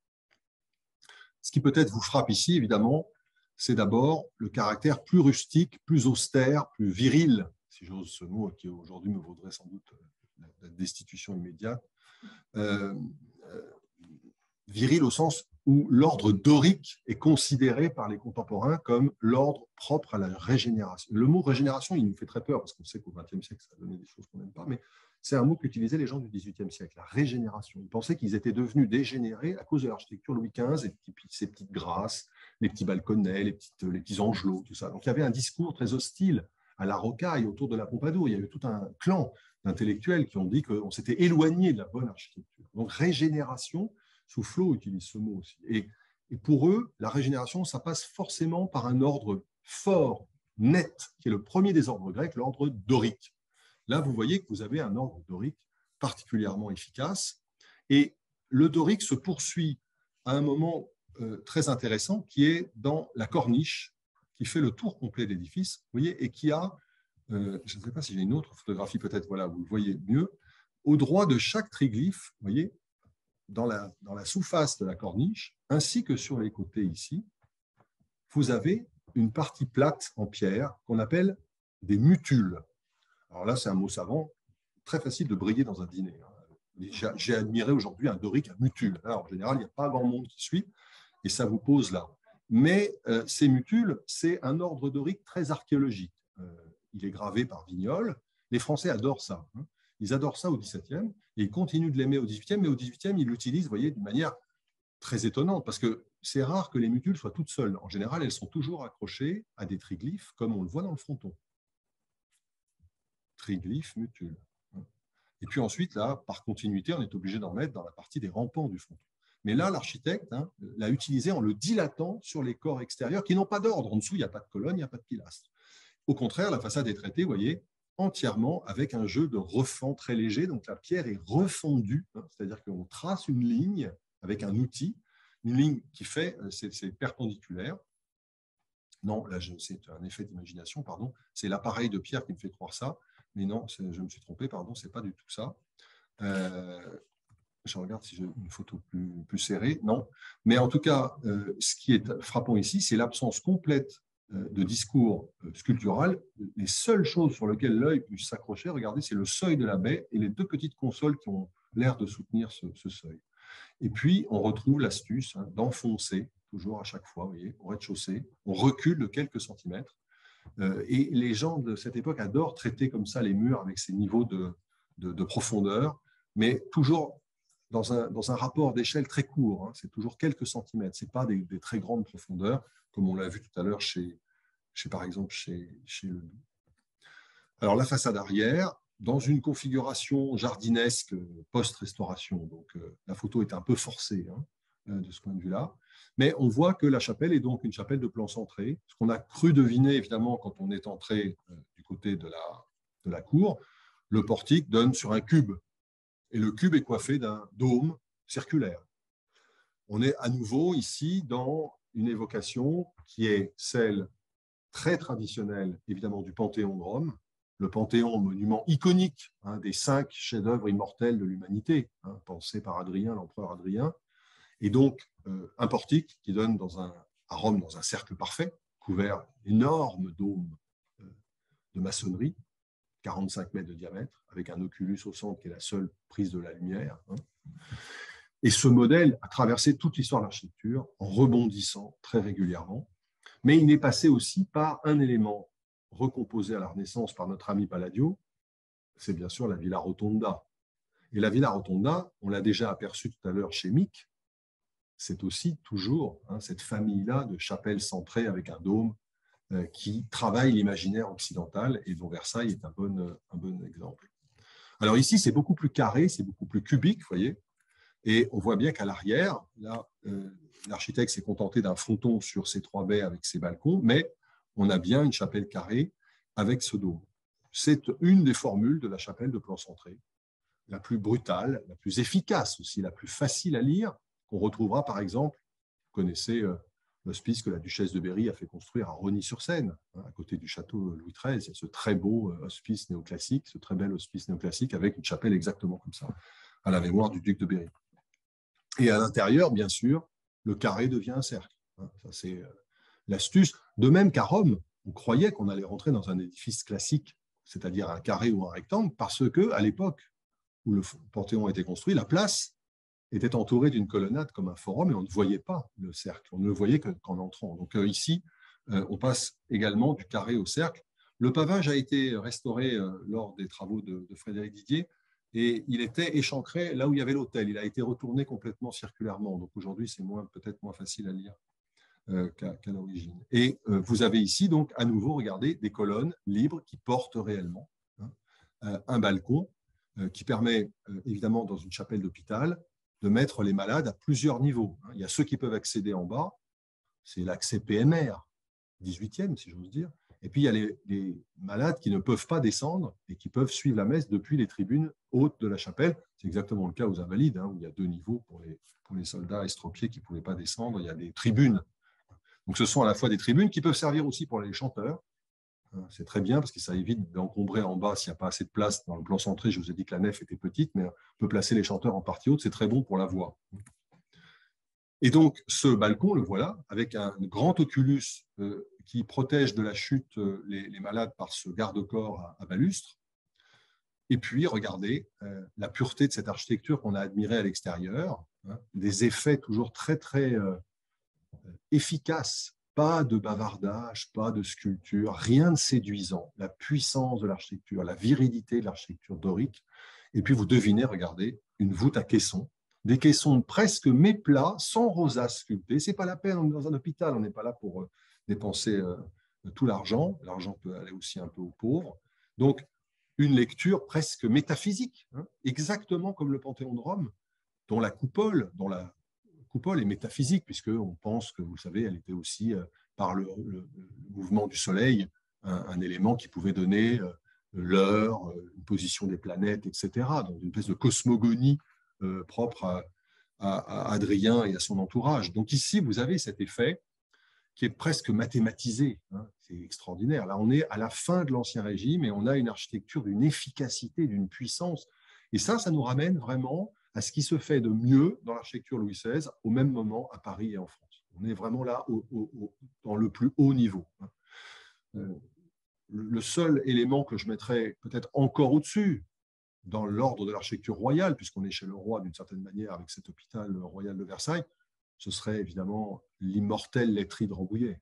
Ce qui peut-être vous frappe ici, évidemment, c'est d'abord le caractère plus rustique, plus austère, plus viril, si j'ose ce mot, qui aujourd'hui me vaudrait sans doute la destitution immédiate, viril au sens où l'ordre dorique est considéré par les contemporains comme l'ordre propre à la régénération. Le mot régénération, il nous fait très peur, parce qu'on sait qu'au XXe siècle, ça a donné des choses qu'on n'aime pas, mais c'est un mot qu'utilisaient les gens du XVIIIe siècle, la régénération. Ils pensaient qu'ils étaient devenus dégénérés à cause de l'architecture Louis XV, et ces petites grâces, les petits balconnets, les petits angelots, tout ça. Donc il y avait un discours très hostile à la rocaille autour de la Pompadour. Il y a eu tout un clan d'intellectuels qui ont dit qu'on s'était éloigné de la bonne architecture. Donc régénération, Soufflot utilise ce mot aussi. Et pour eux, la régénération, ça passe forcément par un ordre fort, net, qui est le premier des ordres grecs, l'ordre dorique. Là, vous voyez que vous avez un ordre dorique particulièrement efficace. Et le dorique se poursuit à un moment très intéressant qui est dans la corniche, qui fait le tour complet de l'édifice, vous voyez, et qui a, je ne sais pas si j'ai une autre photographie peut-être, voilà, vous le voyez mieux, au droit de chaque triglyphe, vous voyez, dans la sous-face de la corniche, ainsi que sur les côtés ici, vous avez une partie plate en pierre qu'on appelle des mutules. Alors là, c'est un mot savant, très facile de briller dans un dîner. J'ai admiré aujourd'hui un dorique à mutule. Alors, en général, il n'y a pas grand monde qui suit, et ça vous pose là. Mais ces mutules, c'est un ordre dorique très archéologique. Il est gravé par Vignol. Les Français adorent ça. Hein. Ils adorent ça au XVIIe et ils continuent de l'aimer au XVIIIe, mais au XVIIIe, ils l'utilisent, vous voyez, d'une manière très étonnante parce que c'est rare que les mutules soient toutes seules. En général, elles sont toujours accrochées à des triglyphes, comme on le voit dans le fronton. Triglyphe, mutule. Et puis ensuite, là, par continuité, on est obligé d'en mettre dans la partie des rampants du fronton. Mais là, l'architecte l'a utilisé en le dilatant sur les corps extérieurs qui n'ont pas d'ordre. En dessous, il n'y a pas de colonne, il n'y a pas de pilastre. Au contraire, la façade est traitée, vous voyez, entièrement avec un jeu de refend très léger. Donc la pierre est refondue, c'est-à-dire qu'on trace une ligne avec un outil, une ligne qui fait, c'est perpendiculaire. Non, là, c'est un effet d'imagination, pardon. C'est l'appareil de pierre qui me fait croire ça. Mais non, je me suis trompé, pardon, ce n'est pas du tout ça. Je regarde si j'ai une photo plus serrée. Non. Mais en tout cas, ce qui est frappant ici, c'est l'absence complète de discours sculptural. Les seules choses sur lesquelles l'œil peut s'accrocher, regardez, c'est le seuil de la baie et les deux petites consoles qui ont l'air de soutenir ce seuil. Et puis, on retrouve l'astuce d'enfoncer, toujours à chaque fois, vous voyez, au rez-de-chaussée. On recule de quelques centimètres. Et les gens de cette époque adorent traiter comme ça les murs avec ces niveaux de profondeur, mais toujours dans un rapport d'échelle très court. C'est toujours quelques centimètres. Ce n'est pas des très grandes profondeurs, comme on l'a vu tout à l'heure par exemple chez le Doubs. Alors, la façade arrière, dans une configuration jardinesque post-restauration. Donc, la photo est un peu forcée de ce point de vue-là. Mais on voit que la chapelle est donc une chapelle de plan centré. Ce qu'on a cru deviner, évidemment, quand on est entré du côté de la cour, le portique donne sur un cube. Et le cube est coiffé d'un dôme circulaire. On est à nouveau ici dans une évocation qui est celle très traditionnelle, évidemment, du Panthéon de Rome. Le Panthéon, monument iconique des 5 chefs-d'œuvre immortels de l'humanité, pensé par Adrien, l'empereur Adrien. Et donc, un portique qui donne à Rome dans un cercle parfait, couvert d'énormes dômes de maçonnerie, 45 mètres de diamètre, avec un oculus au centre qui est la seule prise de la lumière. Et ce modèle a traversé toute l'histoire de l'architecture en rebondissant très régulièrement. Mais il est passé aussi par un élément recomposé à la Renaissance par notre ami Palladio, c'est bien sûr la Villa Rotonda. Et la Villa Rotonda, on l'a déjà aperçu tout à l'heure chez Mick, c'est aussi toujours cette famille-là de chapelles centrées avec un dôme qui travaille l'imaginaire occidental et dont Versailles est un bon exemple. Alors ici, c'est beaucoup plus carré, c'est beaucoup plus cubique, vous voyez, et on voit bien qu'à l'arrière, là, l'architecte s'est contenté d'un fronton sur ces 3 baies avec ses balcons, mais on a bien une chapelle carrée avec ce dôme. C'est une des formules de la chapelle de plan centré, la plus brutale, la plus efficace aussi, la plus facile à lire, qu'on retrouvera par exemple, vous connaissez l'hospice que la duchesse de Berry a fait construire à Rosny-sur-Seine, à côté du château Louis XIII. Il y a ce très beau hospice néoclassique, ce très bel hospice néoclassique avec une chapelle exactement comme ça, à la mémoire du duc de Berry. Et à l'intérieur, bien sûr, le carré devient un cercle. Ça, c'est l'astuce. De même qu'à Rome, on croyait qu'on allait rentrer dans un édifice classique, c'est-à-dire un carré ou un rectangle, parce qu'à l'époque où le Panthéon a été construit, la place était entourée d'une colonnade comme un forum et on ne voyait pas le cercle. On ne le voyait qu'en entrant. Donc ici, on passe également du carré au cercle. Le pavage a été restauré lors des travaux de Frédéric Didier et il était échancré là où il y avait l'autel. Il a été retourné complètement circulairement. Donc aujourd'hui, c'est peut-être moins facile à lire qu'à l'origine. Et vous avez ici, donc, à nouveau, regardez, des colonnes libres qui portent réellement un balcon qui permet, évidemment, dans une chapelle d'hôpital, de mettre les malades à plusieurs niveaux. Il y a ceux qui peuvent accéder en bas, c'est l'accès PMR, 18e, si j'ose dire. Et puis, il y a les malades qui ne peuvent pas descendre et qui peuvent suivre la messe depuis les tribunes hautes de la chapelle. C'est exactement le cas aux Invalides, où il y a 2 niveaux pour les soldats estropiés qui ne pouvaient pas descendre. Il y a des tribunes. Donc, ce sont à la fois des tribunes qui peuvent servir aussi pour les chanteurs. C'est très bien parce que ça évite d'encombrer en bas s'il n'y a pas assez de place. Dans le plan centré, je vous ai dit que la nef était petite, mais on peut placer les chanteurs en partie haute. C'est très bon pour la voix. Et donc, ce balcon, le voilà, avec un grand oculus qui protège de la chute les malades par ce garde-corps à balustre. Et puis, regardez la pureté de cette architecture qu'on a admirée à l'extérieur, des effets toujours très, très efficaces. Pas de bavardage, pas de sculpture, rien de séduisant. La puissance de l'architecture, la virilité de l'architecture dorique. Et puis, vous devinez, regardez, une voûte à caisson des caissons presque méplats, sans rosaces sculptées. Ce n'est pas la peine, dans un hôpital, on n'est pas là pour dépenser tout l'argent. L'argent peut aller aussi un peu aux pauvres. Donc, une lecture presque métaphysique, hein, exactement comme le Panthéon de Rome, dont la coupole est métaphysique, puisqu'on pense que, vous savez, elle était aussi, par le mouvement du Soleil, un élément qui pouvait donner l'heure, une position des planètes, etc. Donc, une espèce de cosmogonie propre à Adrien et à son entourage. Donc ici, vous avez cet effet qui est presque mathématisé. Hein. C'est extraordinaire. Là, on est à la fin de l'Ancien Régime et on a une architecture d'une efficacité, d'une puissance. Et ça nous ramène vraiment à ce qui se fait de mieux dans l'architecture Louis XVI au même moment à Paris et en France. On est vraiment là dans le plus haut niveau. Le seul élément que je mettrais peut-être encore au-dessus, dans l'ordre de l'architecture royale, puisqu'on est chez le roi d'une certaine manière avec cet hôpital royal de Versailles, ce serait évidemment l'immortelle laiterie de Rambouillet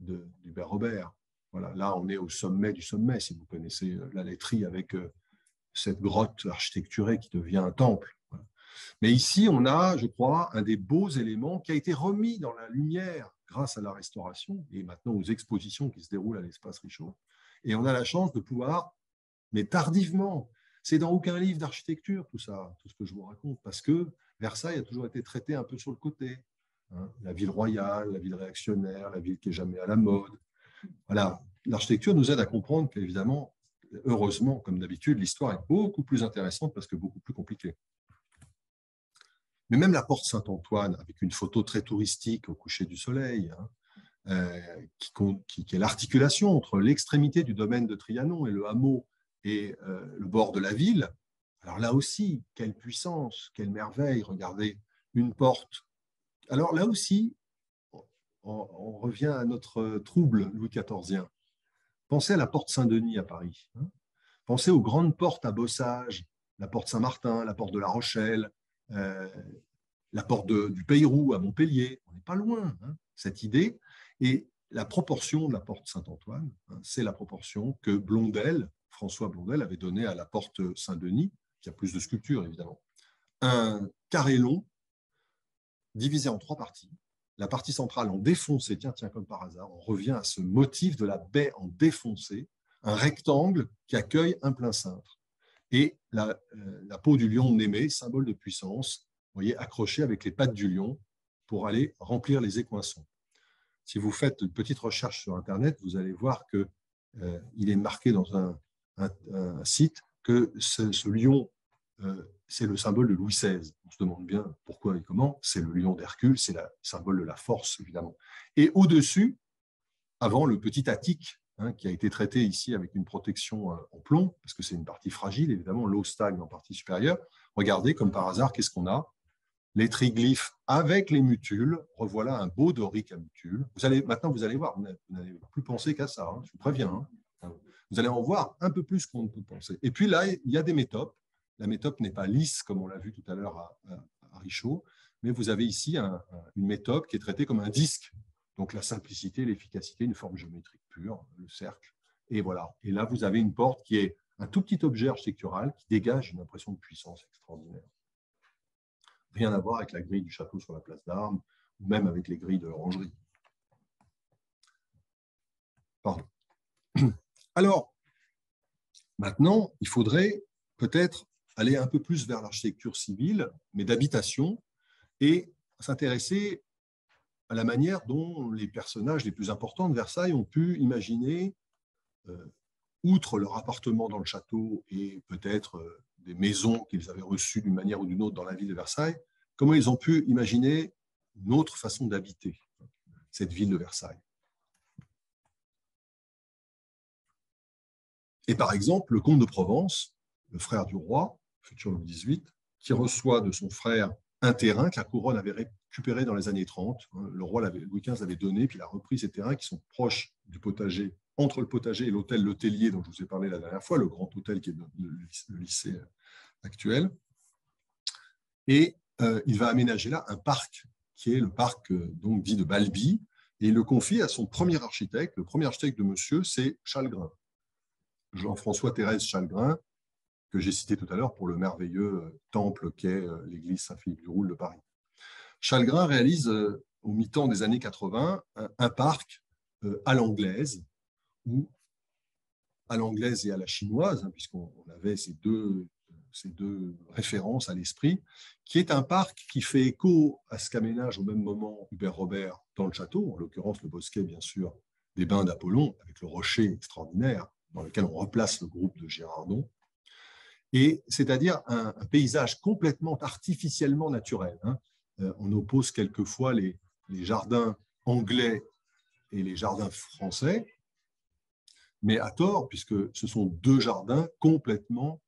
d'Hubert Robert. Voilà, là, on est au sommet du sommet, si vous connaissez la laiterie avec cette grotte architecturée qui devient un temple. Voilà. Mais ici, on a, je crois, un des beaux éléments qui a été remis dans la lumière grâce à la restauration et maintenant aux expositions qui se déroulent à l'espace Richaud. Et on a la chance de pouvoir, mais tardivement, c'est dans aucun livre d'architecture, tout ça, tout ce que je vous raconte, parce que Versailles a toujours été traité un peu sur le côté. Hein, la ville royale, la ville réactionnaire, la ville qui n'est jamais à la mode. Voilà, l'architecture nous aide à comprendre qu'évidemment, heureusement, comme d'habitude, l'histoire est beaucoup plus intéressante parce que beaucoup plus compliquée. Mais même la porte Saint-Antoine, avec une photo très touristique au coucher du soleil, hein, qui est l'articulation entre l'extrémité du domaine de Trianon et le hameau et le bord de la ville. Alors là aussi, quelle puissance, quelle merveille, regardez, une porte. Alors là aussi, on revient à notre trouble Louis XIVien. Pensez à la porte Saint-Denis à Paris. Hein. Pensez aux grandes portes à Bossage, la porte Saint-Martin, la porte de La Rochelle, la porte du Peyroux à Montpellier. On n'est pas loin, hein, cette idée. Et la proportion de la porte Saint-Antoine, hein, c'est la proportion que Blondel, François Blondel, avait donnée à la porte Saint-Denis, qui a plus de sculptures, évidemment. Un carré long, divisé en 3 parties. La partie centrale en défoncé, tiens, comme par hasard, on revient à ce motif de la baie en défoncé, un rectangle qui accueille un plein cintre. Et la peau du lion de Némée, symbole de puissance, vous voyez, accrochée avec les pattes du lion pour aller remplir les écoinçons. Si vous faites une petite recherche sur Internet, vous allez voir qu'il est marqué dans un site que ce lion, c'est le symbole de Louis XVI. On se demande bien pourquoi et comment. C'est le lion d'Hercule, c'est le symbole de la force, évidemment. Et au-dessus, avant le petit attique, hein, qui a été traité ici avec une protection en plomb, parce que c'est une partie fragile, évidemment, l'eau stagne en partie supérieure. Regardez, comme par hasard, qu'est-ce qu'on a? Les triglyphes avec les mutules. Revoilà un beau dorique à mutules. Maintenant, vous allez voir, vous n'allez plus penser qu'à ça, hein, je vous préviens. Hein. Vous allez en voir un peu plus qu'on ne peut penser. Et puis là, il y a des métopes. La métope n'est pas lisse, comme on l'a vu tout à l'heure à Richaud, mais vous avez ici une métope qui est traitée comme un disque. Donc la simplicité, l'efficacité, une forme géométrique pure, le cercle. Et voilà. Et là, vous avez une porte qui est un tout petit objet architectural qui dégage une impression de puissance extraordinaire. Rien à voir avec la grille du château sur la place d'Armes, ou même avec les grilles de l'orangerie. Pardon. Alors, maintenant, il faudrait peut-être aller un peu plus vers l'architecture civile, mais d'habitation, et s'intéresser à la manière dont les personnages les plus importants de Versailles ont pu imaginer, outre leur appartement dans le château et peut-être des maisons qu'ils avaient reçues d'une manière ou d'une autre dans la ville de Versailles, comment ils ont pu imaginer une autre façon d'habiter cette ville de Versailles. Et par exemple, le comte de Provence, le frère du roi, futur Louis XVIII, qui reçoit de son frère un terrain que la couronne avait récupéré dans les années 30. Le roi, Louis XV, l'avait donné, puis il a repris ces terrains qui sont proches du potager, entre le potager et l'hôtel Le Tellier, dont je vous ai parlé la dernière fois, le grand hôtel qui est le lycée actuel. Et il va aménager là un parc, qui est le parc donc dit de Balby, et il le confie à son premier architecte. Le premier architecte de monsieur, c'est Chalgrin. Jean-François Thérèse Chalgrin, que j'ai cité tout à l'heure pour le merveilleux temple qu'est l'église Saint-Philippe-du-Roule de Paris. Chalgrin réalise au mi-temps des années 80 un parc à l'anglaise, ou à l'anglaise et à la chinoise, hein, puisqu'on avait ces deux références à l'esprit, qui est un parc qui fait écho à ce qu'aménage au même moment Hubert Robert dans le château, en l'occurrence le bosquet, bien sûr, des Bains d'Apollon, avec le rocher extraordinaire dans lequel on replace le groupe de Girardon, et c'est-à-dire un paysage complètement artificiellement naturel. Hein. On oppose quelquefois les jardins anglais et les jardins français, mais à tort, puisque ce sont deux jardins complètement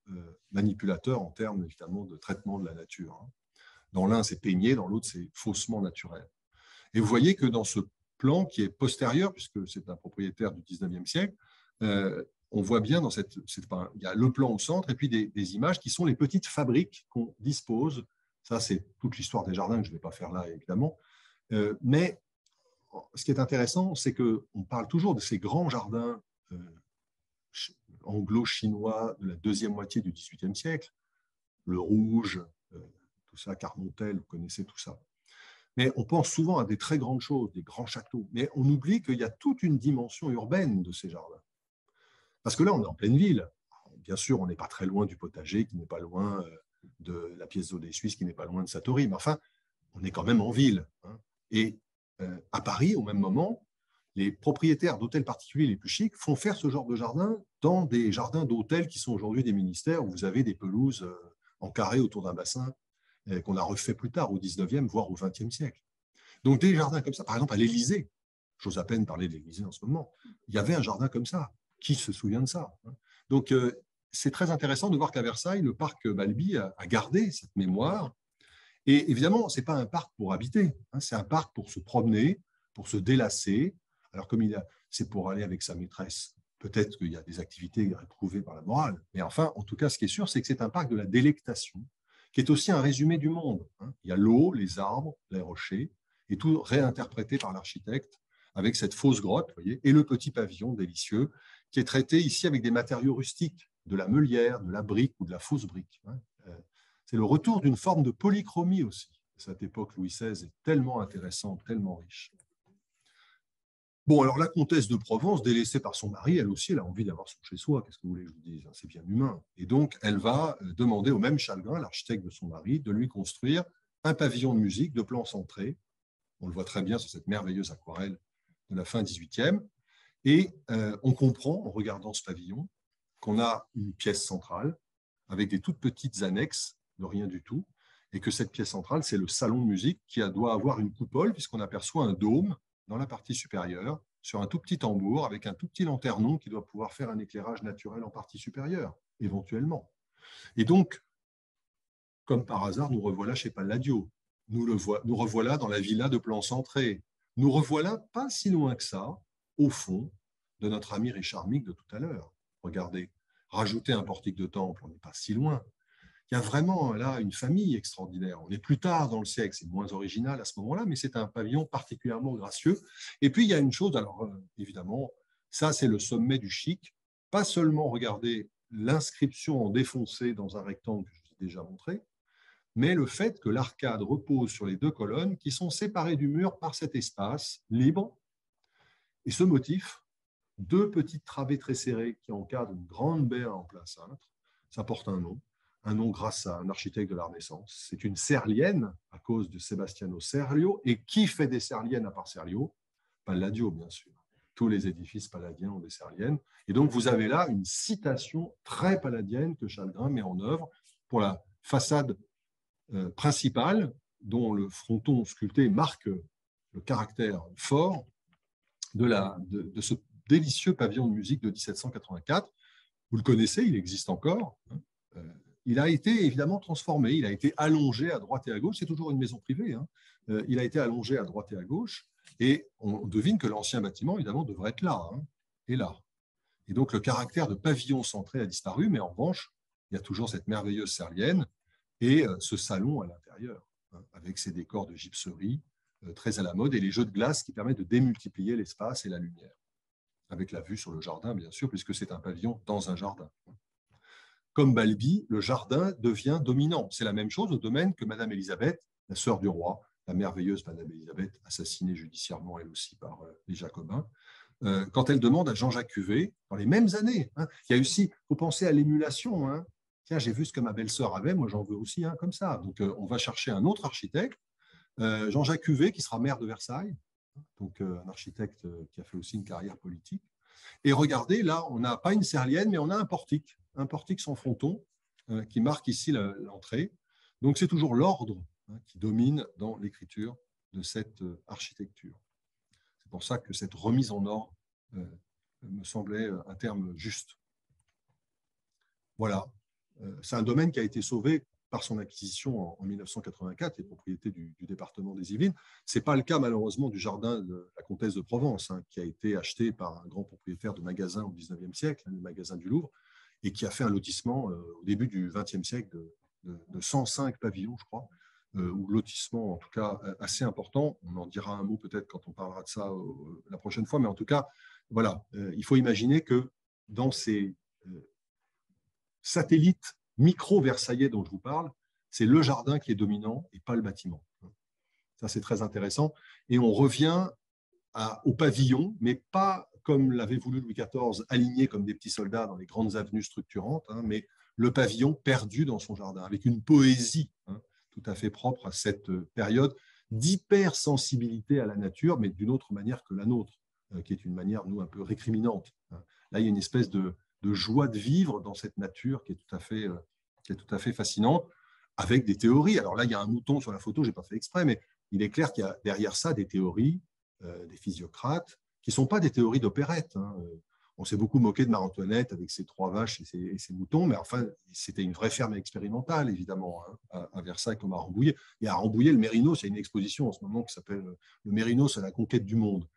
manipulateurs en termes, évidemment, de traitement de la nature. Hein. Dans l'un, c'est peigné, dans l'autre, c'est faussement naturel. Et vous voyez que dans ce plan, qui est postérieur, puisque c'est un propriétaire du 19e siècle, on voit bien dans il y a le plan au centre et puis des images qui sont les petites fabriques qu'on dispose. Ça, c'est toute l'histoire des jardins que je ne vais pas faire là, évidemment. Mais ce qui est intéressant, c'est qu'on parle toujours de ces grands jardins anglo-chinois de la deuxième moitié du XVIIIe siècle, le Rouge, tout ça, Carmontel, vous connaissez tout ça. Mais on pense souvent à des très grandes choses, des grands châteaux, mais on oublie qu'il y a toute une dimension urbaine de ces jardins. Parce que là, on est en pleine ville. Bien sûr, on n'est pas très loin du potager, qui n'est pas loin de la pièce d'eau des Suisses, qui n'est pas loin de Satori, mais enfin, on est quand même en ville. Hein. Et à Paris, au même moment, les propriétaires d'hôtels particuliers les plus chics font faire ce genre de jardin dans des jardins d'hôtels qui sont aujourd'hui des ministères, où vous avez des pelouses en carré autour d'un bassin qu'on a refait plus tard, au 19e, voire au 20e siècle. Donc des jardins comme ça, par exemple à l'Élysée, j'ose à peine parler de l'Élysée en ce moment, il y avait un jardin comme ça. Qui se souvient de ça? Donc c'est très intéressant de voir qu'à Versailles, le parc Balby a gardé cette mémoire. Et évidemment, ce n'est pas un parc pour habiter, hein, c'est un parc pour se promener, pour se délasser. Alors, comme c'est pour aller avec sa maîtresse, peut-être qu'il y a des activités réprouvées par la morale. Mais enfin, en tout cas, ce qui est sûr, c'est que c'est un parc de la délectation, qui est aussi un résumé du monde. Hein. Il y a l'eau, les arbres, les rochers, et tout réinterprété par l'architecte avec cette fausse grotte, vous voyez, et le petit pavillon délicieux, qui est traité ici avec des matériaux rustiques, de la meulière, de la brique ou de la fausse brique. Hein. C'est le retour d'une forme de polychromie aussi. Cette époque Louis XVI est tellement intéressante, tellement riche. Bon, alors la comtesse de Provence, délaissée par son mari, elle aussi, elle a envie d'avoir son chez-soi. Qu'est-ce que vous voulez que je vous dise? C'est bien humain. Et donc, elle va demander au même Chalgrin, l'architecte de son mari, de lui construire un pavillon de musique de plan centré. On le voit très bien sur cette merveilleuse aquarelle de la fin 18e. Et on comprend, en regardant ce pavillon, qu'on a une pièce centrale avec des toutes petites annexes de rien du tout, et que cette pièce centrale, c'est le salon de musique qui doit avoir une coupole, puisqu'on aperçoit un dôme dans la partie supérieure, sur un tout petit tambour, avec un tout petit lanternon qui doit pouvoir faire un éclairage naturel en partie supérieure, éventuellement. Et donc, comme par hasard, nous revoilà chez Palladio. Nous revoilà dans la villa de plan centré. Nous revoilà pas si loin que ça, au fond, de notre ami Richard Micke de tout à l'heure. Regardez, rajouter un portique de temple, on n'est pas si loin. Il y a vraiment là une famille extraordinaire. On est plus tard dans le siècle, c'est moins original à ce moment-là, mais c'est un pavillon particulièrement gracieux. Et puis, il y a une chose, alors évidemment, ça c'est le sommet du chic. Pas seulement regarder l'inscription en défoncé dans un rectangle que je vous ai déjà montré, mais le fait que l'arcade repose sur les deux colonnes qui sont séparées du mur par cet espace libre. Et ce motif, deux petites travées très serrées qui encadrent une grande baie en plein cintre, ça porte un nom grâce à un architecte de la Renaissance. C'est une serlienne à cause de Sebastiano Serlio. Et qui fait des serliennes à part Serlio? Palladio, bien sûr. Tous les édifices palladiens ont des serliennes. Et donc, vous avez là une citation très palladienne que Chalgrin met en œuvre pour la façade principale, dont le fronton sculpté marque le caractère fort de ce délicieux pavillon de musique de 1784. Vous le connaissez, il existe encore. Il a été évidemment transformé, il a été allongé à droite et à gauche. C'est toujours une maison privée. Hein. Il a été allongé à droite et à gauche. Et on devine que l'ancien bâtiment, évidemment, devrait être là, hein, et là. Et donc, le caractère de pavillon centré a disparu, mais en revanche, il y a toujours cette merveilleuse serlienne et ce salon à l'intérieur, hein, avec ses décors de gypserie très à la mode et les jeux de glace qui permettent de démultiplier l'espace et la lumière, avec la vue sur le jardin, bien sûr, puisque c'est un pavillon dans un jardin. comme Balbi, le jardin devient dominant. C'est la même chose au domaine que Madame Élisabeth, la sœur du roi, la merveilleuse Madame Élisabeth, assassinée judiciairement elle aussi par les Jacobins, quand elle demande à Jean-Jacques Cuvé, dans les mêmes années, hein, il y a aussi, il faut penser à l'émulation. Hein. Tiens, j'ai vu ce que ma belle-sœur avait, moi j'en veux aussi un comme ça. Donc on va chercher un autre architecte, Jean-Jacques Cuvé, qui sera maire de Versailles, donc un architecte qui a fait aussi une carrière politique. Et regardez, là, on n'a pas une serlienne, mais on a un portique sans fronton, qui marque ici l'entrée. Donc c'est toujours l'ordre qui domine dans l'écriture de cette architecture. C'est pour ça que cette remise en ordre me semblait un terme juste. Voilà. C'est un domaine qui a été sauvé par son acquisition en 1984, les propriétés du département des Yvelines. Ce n'est pas le cas, malheureusement, du jardin de la comtesse de Provence, hein, qui a été acheté par un grand propriétaire de magasins au XIXe siècle, le magasin du Louvre, et qui a fait un lotissement au début du XXe siècle de 105 pavillons, je crois, ou lotissement en tout cas assez important. On en dira un mot peut-être quand on parlera de ça la prochaine fois, mais en tout cas, voilà, il faut imaginer que dans ces satellites micro-versaillais dont je vous parle, c'est le jardin qui est dominant et pas le bâtiment. Ça, c'est très intéressant. Et on revient au pavillon, mais pas comme l'avait voulu Louis XIV, aligné comme des petits soldats dans les grandes avenues structurantes, hein, mais le pavillon perdu dans son jardin, avec une poésie tout à fait propre à cette période d'hypersensibilité à la nature, mais d'une autre manière que la nôtre, qui est une manière, nous, un peu récriminante. Là, il y a une espèce de joie de vivre dans cette nature qui est tout à fait fascinante, avec des théories. Alors là, il y a un mouton sur la photo, je n'ai pas fait exprès, mais il est clair qu'il y a derrière ça des théories, des physiocrates, qui ne sont pas des théories d'opérette. Hein. On s'est beaucoup moqué de Marie-Antoinette avec ses 3 vaches et ses moutons, mais enfin, c'était une vraie ferme expérimentale, évidemment, hein, à Versailles comme à Rambouillet. Et à Rambouillet, le Mérinos, il y a une exposition en ce moment qui s'appelle « Le Mérinos à la conquête du monde ».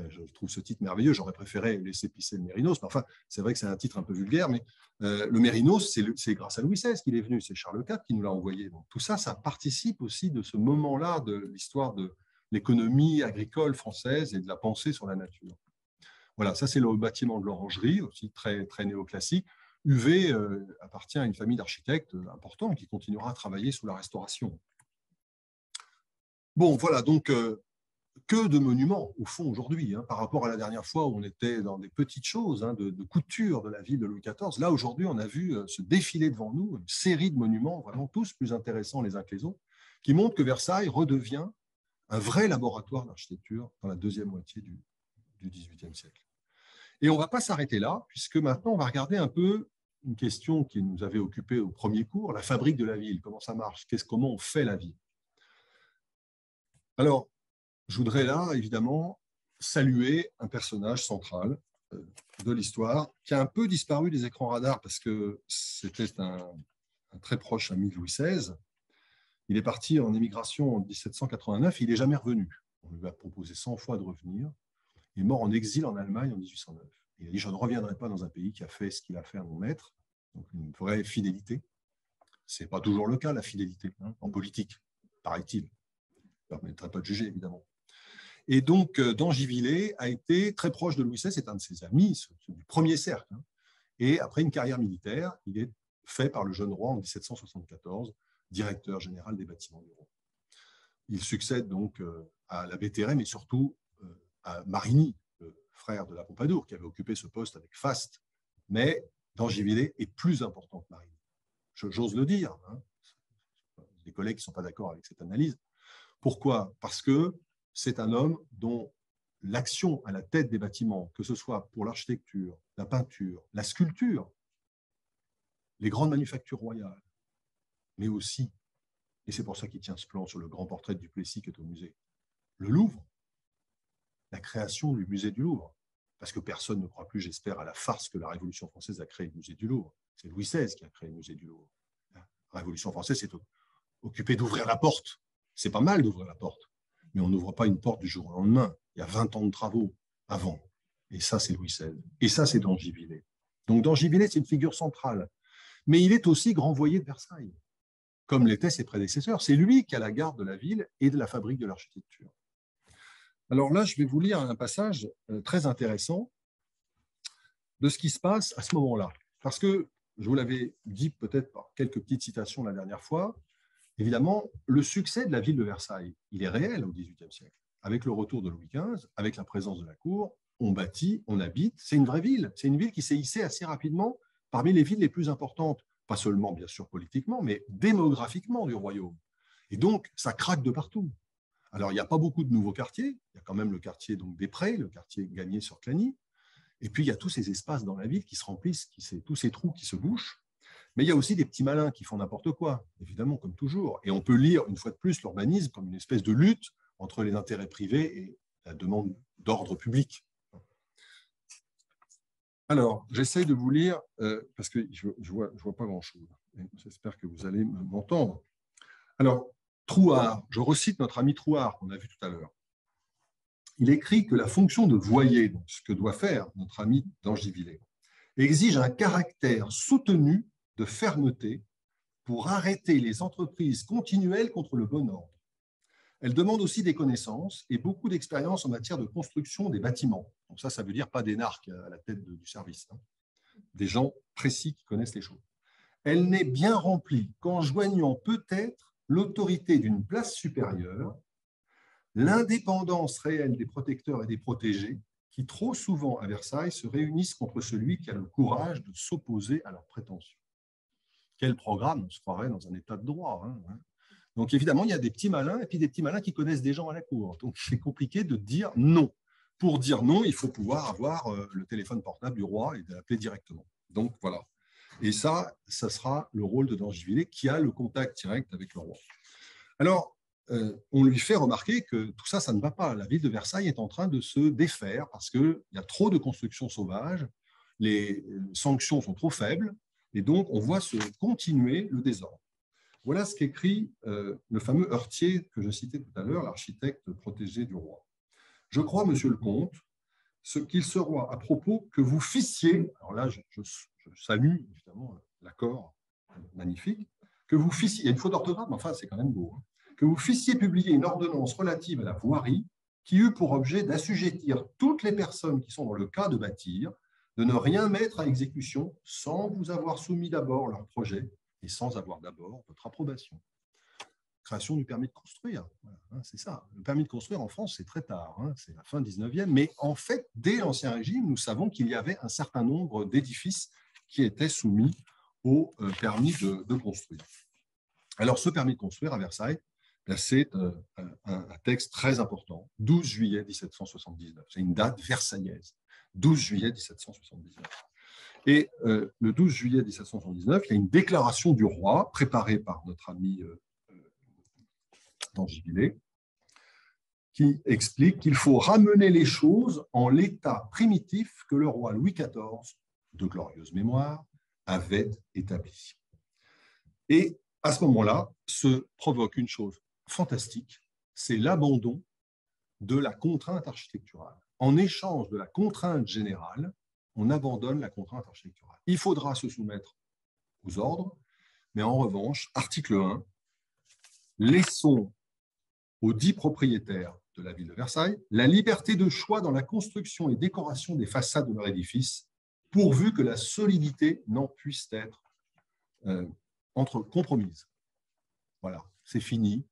Je trouve ce titre merveilleux. J'aurais préféré laisser pisser le Mérinos. Mais enfin, c'est vrai que c'est un titre un peu vulgaire, mais le Mérinos, c'est grâce à Louis XVI qu'il est venu. C'est Charles IV qui nous l'a envoyé. Donc, tout ça, ça participe aussi de ce moment-là de l'histoire de l'économie agricole française et de la pensée sur la nature. Voilà, ça, c'est le bâtiment de l'Orangerie, aussi très, très néoclassique. UV appartient à une famille d'architectes importants qui continuera à travailler sous la Restauration. Bon, voilà, donc que de monuments, au fond, aujourd'hui, hein, par rapport à la dernière fois où on était dans des petites choses de couture de la ville de Louis XIV. Là, aujourd'hui, on a vu se défiler devant nous une série de monuments, vraiment tous plus intéressants les uns que les autres, qui montrent que Versailles redevient un vrai laboratoire d'architecture dans la deuxième moitié du XVIIIe siècle. Et on ne va pas s'arrêter là, puisque maintenant, on va regarder un peu une question qui nous avait occupé au premier cours, la fabrique de la ville, comment ça marche, comment on fait la ville. Alors, je voudrais là, évidemment, saluer un personnage central de l'histoire qui a un peu disparu des écrans radars parce que c'était un très proche ami de Louis XVI. Il est parti en émigration en 1789 et il n'est jamais revenu. On lui a proposé 100 fois de revenir. Il est mort en exil en Allemagne en 1809. Il a dit « Je ne reviendrai pas dans un pays qui a fait ce qu'il a fait à mon maître ». Donc une vraie fidélité. Ce n'est pas toujours le cas, la fidélité, hein, en politique, paraît-il. Ça ne permettrait pas de juger, évidemment. Et donc, d'Angivillers a été très proche de Louis XVI, c'est un de ses amis, du premier cercle. Hein. Et après une carrière militaire, il est fait par le jeune roi en 1774, directeur général des bâtiments du roi. Il succède donc à l'abbé Terray, mais surtout à Marigny, le frère de la Pompadour, qui avait occupé ce poste avec faste. Mais d'Angivillers est plus important que Marigny. J'ose le dire. Hein. Les collègues ne sont pas d'accord avec cette analyse. Pourquoi? Parce que c'est un homme dont l'action à la tête des bâtiments, que ce soit pour l'architecture, la peinture, la sculpture, les grandes manufactures royales, mais aussi, et c'est pour ça qu'il tient ce plan sur le grand portrait de Duplessis qui est au musée, le Louvre, la création du musée du Louvre, parce que personne ne croit plus, j'espère, à la farce que la Révolution française a créé le musée du Louvre. C'est Louis XVI qui a créé le musée du Louvre. La Révolution française s'est occupée d'ouvrir la porte. C'est pas mal d'ouvrir la porte, mais on n'ouvre pas une porte du jour au lendemain. Il y a 20 ans de travaux avant. Et ça, c'est Louis XVI. Et ça, c'est d'Angivillers. Donc, d'Angivillers, c'est une figure centrale. Mais il est aussi grand voyer de Versailles, comme l'étaient ses prédécesseurs. C'est lui qui a la garde de la ville et de la fabrique de l'architecture. Alors là, je vais vous lire un passage très intéressant de ce qui se passe à ce moment-là. Parce que je vous l'avais dit peut-être par quelques petites citations la dernière fois, évidemment, le succès de la ville de Versailles, il est réel au XVIIIe siècle. Avec le retour de Louis XV, avec la présence de la cour, on bâtit, on habite. C'est une vraie ville. C'est une ville qui s'est hissée assez rapidement parmi les villes les plus importantes, pas seulement bien sûr politiquement, mais démographiquement du royaume. Et donc, ça craque de partout. Alors, il n'y a pas beaucoup de nouveaux quartiers. Il y a quand même le quartier donc, des Prés, le quartier gagné sur Clagny. Et puis, il y a tous ces espaces dans la ville qui se remplissent, tous ces trous qui se bouchent. Mais il y a aussi des petits malins qui font n'importe quoi, évidemment, comme toujours. Et on peut lire, une fois de plus, l'urbanisme comme une espèce de lutte entre les intérêts privés et la demande d'ordre public. Alors, j'essaie de vous lire, parce que je ne vois pas grand-chose. J'espère que vous allez m'entendre. Alors, Trouard, je recite notre ami Trouard qu'on a vu tout à l'heure. Il écrit que la fonction de voyer, donc ce que doit faire notre ami d'Angivillers, exige un caractère soutenu de fermeté pour arrêter les entreprises continuelles contre le bon ordre. Elle demande aussi des connaissances et beaucoup d'expérience en matière de construction des bâtiments. Donc ça veut dire pas des narcs à la tête du service, hein. Des gens précis qui connaissent les choses. Elle n'est bien remplie qu'en joignant peut-être l'autorité d'une place supérieure, l'indépendance réelle des protecteurs et des protégés, qui trop souvent à Versailles se réunissent contre celui qui a le courage de s'opposer à leurs prétentions. Quel programme, on se croirait dans un état de droit, hein. Donc évidemment, il y a des petits malins et puis des petits malins qui connaissent des gens à la cour. Donc c'est compliqué de dire non. Pour dire non, il faut pouvoir avoir le téléphone portable du roi et de l'appeler directement. Donc voilà. Et ça sera le rôle de d'Angivillers qui a le contact direct avec le roi. Alors, on lui fait remarquer que tout ça, ça ne va pas. La ville de Versailles est en train de se défaire parce qu'il y a trop de constructions sauvages, les sanctions sont trop faibles, et donc on voit se continuer le désordre. Voilà ce qu'écrit le fameux Heurtier que je citais tout à l'heure, l'architecte protégé du roi. Je crois, monsieur le comte, qu'il sera à propos que vous fissiez, alors là je salue évidemment l'accord magnifique, que vous fissiez, il y a une faute d'orthographe, mais enfin c'est quand même beau, hein, que vous fissiez publier une ordonnance relative à la voirie qui eut pour objet d'assujettir toutes les personnes qui sont dans le cas de bâtir, de ne rien mettre à exécution sans vous avoir soumis d'abord leur projet et sans avoir d'abord votre approbation. Création du permis de construire, voilà, hein, c'est ça. Le permis de construire en France, c'est très tard, hein, c'est la fin 19e, mais en fait, dès l'Ancien Régime, nous savons qu'il y avait un certain nombre d'édifices qui étaient soumis au permis de construire. Alors, ce permis de construire à Versailles, c'est un texte très important, 12 juillet 1779. C'est une date versaillaise, 12 juillet 1779. Et le 12 juillet 1779, il y a une déclaration du roi préparée par notre ami d'Angivillers qui explique qu'il faut ramener les choses en l'état primitif que le roi Louis XIV, de glorieuse mémoire, avait établi. Et à ce moment-là, se provoque une chose fantastique, c'est l'abandon de la contrainte architecturale. En échange de la contrainte générale, on abandonne la contrainte architecturale. Il faudra se soumettre aux ordres, mais en revanche, article 1, laissons aux 10 propriétaires de la ville de Versailles la liberté de choix dans la construction et décoration des façades de leur édifice, pourvu que la solidité n'en puisse être compromise. Voilà, c'est fini.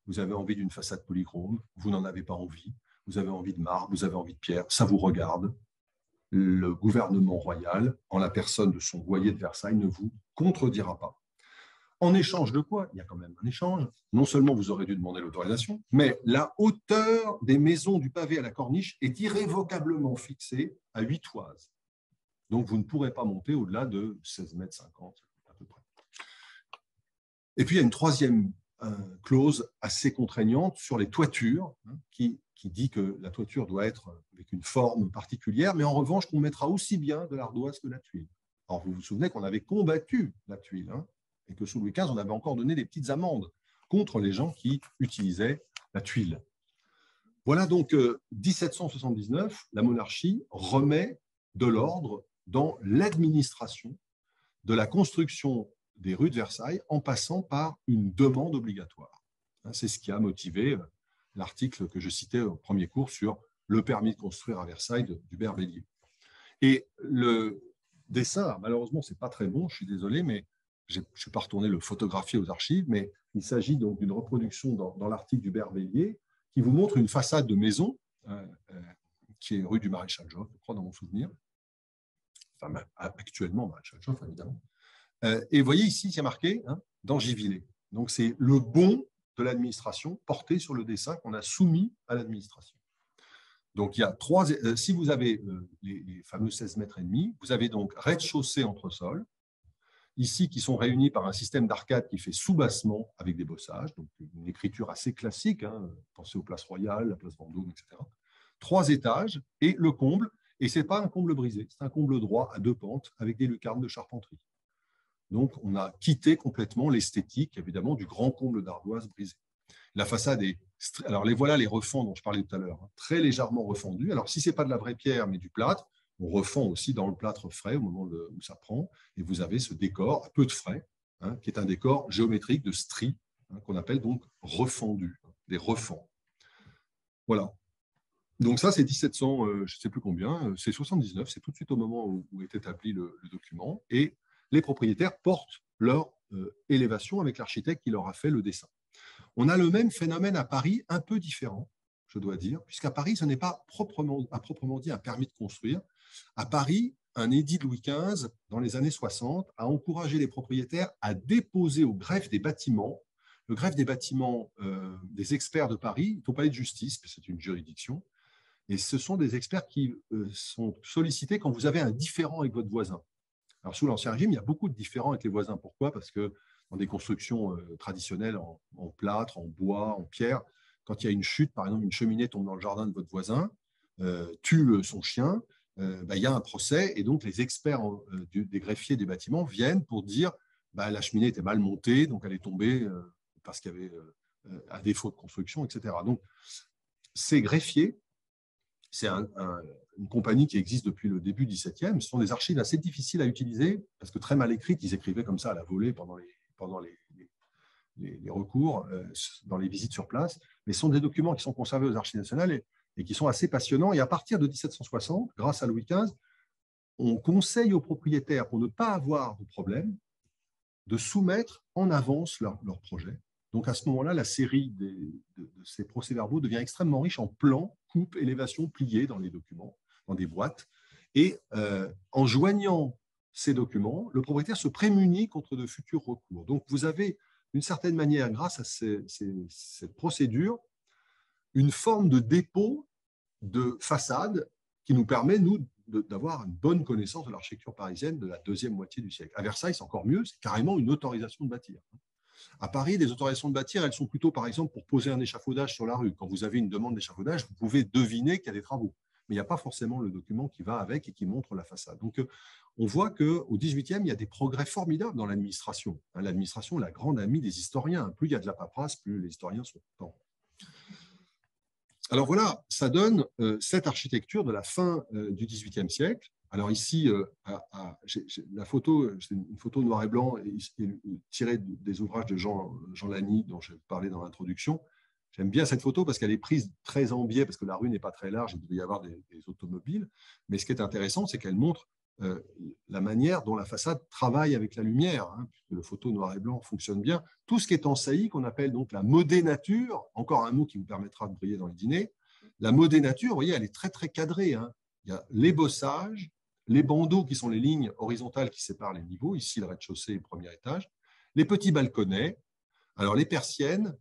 Vous avez envie d'une façade polychrome, vous n'en avez pas envie. Vous avez envie de marbre, vous avez envie de pierre, ça vous regarde. Le gouvernement royal, en la personne de son voyer de Versailles, ne vous contredira pas. En échange de quoi? Il y a quand même un échange. Non seulement vous aurez dû demander l'autorisation, mais la hauteur des maisons du pavé à la corniche est irrévocablement fixée à 8 toises. Donc, vous ne pourrez pas monter au-delà de 16,50 mètres à peu près. Et puis, il y a une troisième clause assez contraignante sur les toitures, hein, qui dit que la toiture doit être avec une forme particulière, mais en revanche, qu'on mettra aussi bien de l'ardoise que la tuile. Alors, vous vous souvenez qu'on avait combattu la tuile, hein, et que sous Louis XV, on avait encore donné des petites amendes contre les gens qui utilisaient la tuile. Voilà donc 1779, la monarchie remet de l'ordre dans l'administration de la construction des rues de Versailles en passant par une demande obligatoire. C'est ce qui a motivé l'article que je citais au premier cours sur le permis de construire à Versailles d'Hubert Bellier. Et dessin. Malheureusement, ce n'est pas très bon, je suis désolé, mais je ne suis pas retourné le photographier aux archives, mais il s'agit donc d'une reproduction dans l'article du Berveillier qui vous montre une façade de maison qui est rue du Maréchal Joffre, je crois, dans mon souvenir. Enfin, actuellement, Maréchal Joffre, évidemment. Et vous voyez ici, c'est marqué d'Angivillet. Donc, c'est le bon de l'administration porté sur le dessin qu'on a soumis à l'administration. Donc, il y a si vous avez les fameux 16 mètres et demi, vous avez donc rez-de-chaussée entresol, ici qui sont réunis par un système d'arcade qui fait soubassement avec des bossages, donc une écriture assez classique, pensez aux places royales, la place Vendôme, etc. 3 étages et le comble, et ce n'est pas un comble brisé, c'est un comble droit à 2 pentes avec des lucarnes de charpenterie. Donc, on a quitté complètement l'esthétique, évidemment, du grand comble d'ardoise brisé. La façade est... Alors, voilà les refends dont je parlais tout à l'heure, très légèrement refendus. Alors, si ce n'est pas de la vraie pierre, mais du plâtre, on refend aussi dans le plâtre frais au moment où ça prend. Et vous avez ce décor à peu de frais, qui est un décor géométrique de stries, qu'on appelle donc refendu, des refends. Voilà. Donc ça, c'est 1700, je ne sais plus combien, c'est 79, c'est tout de suite au moment où est établi le document. Et les propriétaires portent leur élévation avec l'architecte qui leur a fait le dessin. On a le même phénomène à Paris, un peu différent, je dois dire, puisqu'à Paris, ce n'est pas à proprement dit un permis de construire. À Paris, un édit de Louis XV, dans les années 60, a encouragé les propriétaires à déposer au greffe des bâtiments, le greffe des bâtiments des experts de Paris, au palais de justice, parce que c'est une juridiction, et ce sont des experts qui sont sollicités quand vous avez un différend avec votre voisin. Alors, sous l'Ancien Régime, il y a beaucoup de différends avec les voisins. Pourquoi? Parce que dans des constructions traditionnelles en plâtre, en bois, en pierre, quand il y a une chute, par exemple, une cheminée tombe dans le jardin de votre voisin, tue son chien, il y a un procès et donc les experts des greffiers des bâtiments viennent pour dire la cheminée était mal montée, donc elle est tombée parce qu'il y avait un défaut de construction, etc. Donc, ces greffiers, c'est une compagnie qui existe depuis le début du XVIIe. Ce sont des archives assez difficiles à utiliser parce que très mal écrites. Ils écrivaient comme ça à la volée pendant les recours, dans les visites sur place. Mais ce sont des documents qui sont conservés aux archives nationales et qui sont assez passionnants. Et à partir de 1760, grâce à Louis XV, on conseille aux propriétaires, pour ne pas avoir de problème, de soumettre en avance leur projet. Donc, à ce moment-là, la série de ces procès-verbaux devient extrêmement riche en plans, coupes, élévations, pliées dans les documents, dans des boîtes. Et en joignant ces documents, le propriétaire se prémunit contre de futurs recours. Donc, vous avez, d'une certaine manière, grâce à cette procédure, une forme de dépôt de façade qui nous permet, nous, d'avoir une bonne connaissance de l'architecture parisienne de la deuxième moitié du siècle. À Versailles, c'est encore mieux, c'est carrément une autorisation de bâtir. À Paris, les autorisations de bâtir, elles sont plutôt, par exemple, pour poser un échafaudage sur la rue. Quand vous avez une demande d'échafaudage, vous pouvez deviner qu'il y a des travaux. Mais il n'y a pas forcément le document qui va avec et qui montre la façade. Donc, on voit qu'au XVIIIe, il y a des progrès formidables dans l'administration. L'administration est la grande amie des historiens. Plus il y a de la paperasse, plus les historiens sont contents. Alors voilà, ça donne cette architecture de la fin du XVIIIe siècle. Alors ici, la photo, c'est une photo noir et blanc tirée des ouvrages de Jean Lagny, dont je parlais dans l'introduction. J'aime bien cette photo parce qu'elle est prise très en biais, parce que la rue n'est pas très large, il devait y avoir des automobiles. Mais ce qui est intéressant, c'est qu'elle montre la manière dont la façade travaille avec la lumière, puisque le photo noir et blanc fonctionne bien. Tout ce qui est en saillie, qu'on appelle donc la modénature, encore un mot qui vous permettra de briller dans les dîners. La modénature, vous voyez, elle est très, très cadrée. Il y a les bossages, les bandeaux qui sont les lignes horizontales qui séparent les niveaux, ici le rez-de-chaussée et le premier étage, les petits balconnets. Alors, les persiennes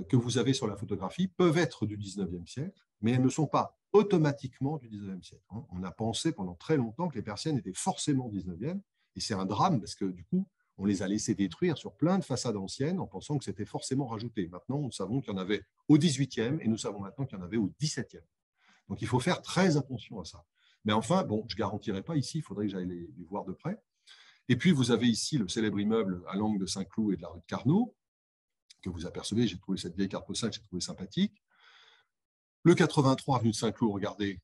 que vous avez sur la photographie peuvent être du 19e siècle, mais elles ne sont pas automatiquement du 19e siècle. On a pensé pendant très longtemps que les persiennes étaient forcément 19e, et c'est un drame parce que du coup, on les a laissés détruire sur plein de façades anciennes en pensant que c'était forcément rajouté. Maintenant, nous savons qu'il y en avait au 18e et nous savons maintenant qu'il y en avait au 17e. Donc, il faut faire très attention à ça. Mais enfin, bon, je ne garantirai pas ici, il faudrait que j'aille les voir de près. Et puis, vous avez ici le célèbre immeuble à l'angle de Saint-Cloud et de la rue de Carnot, que vous apercevez, j'ai trouvé cette vieille carte postale, j'ai trouvé sympathique. Le 83 avenue de Saint-Cloud, regardez.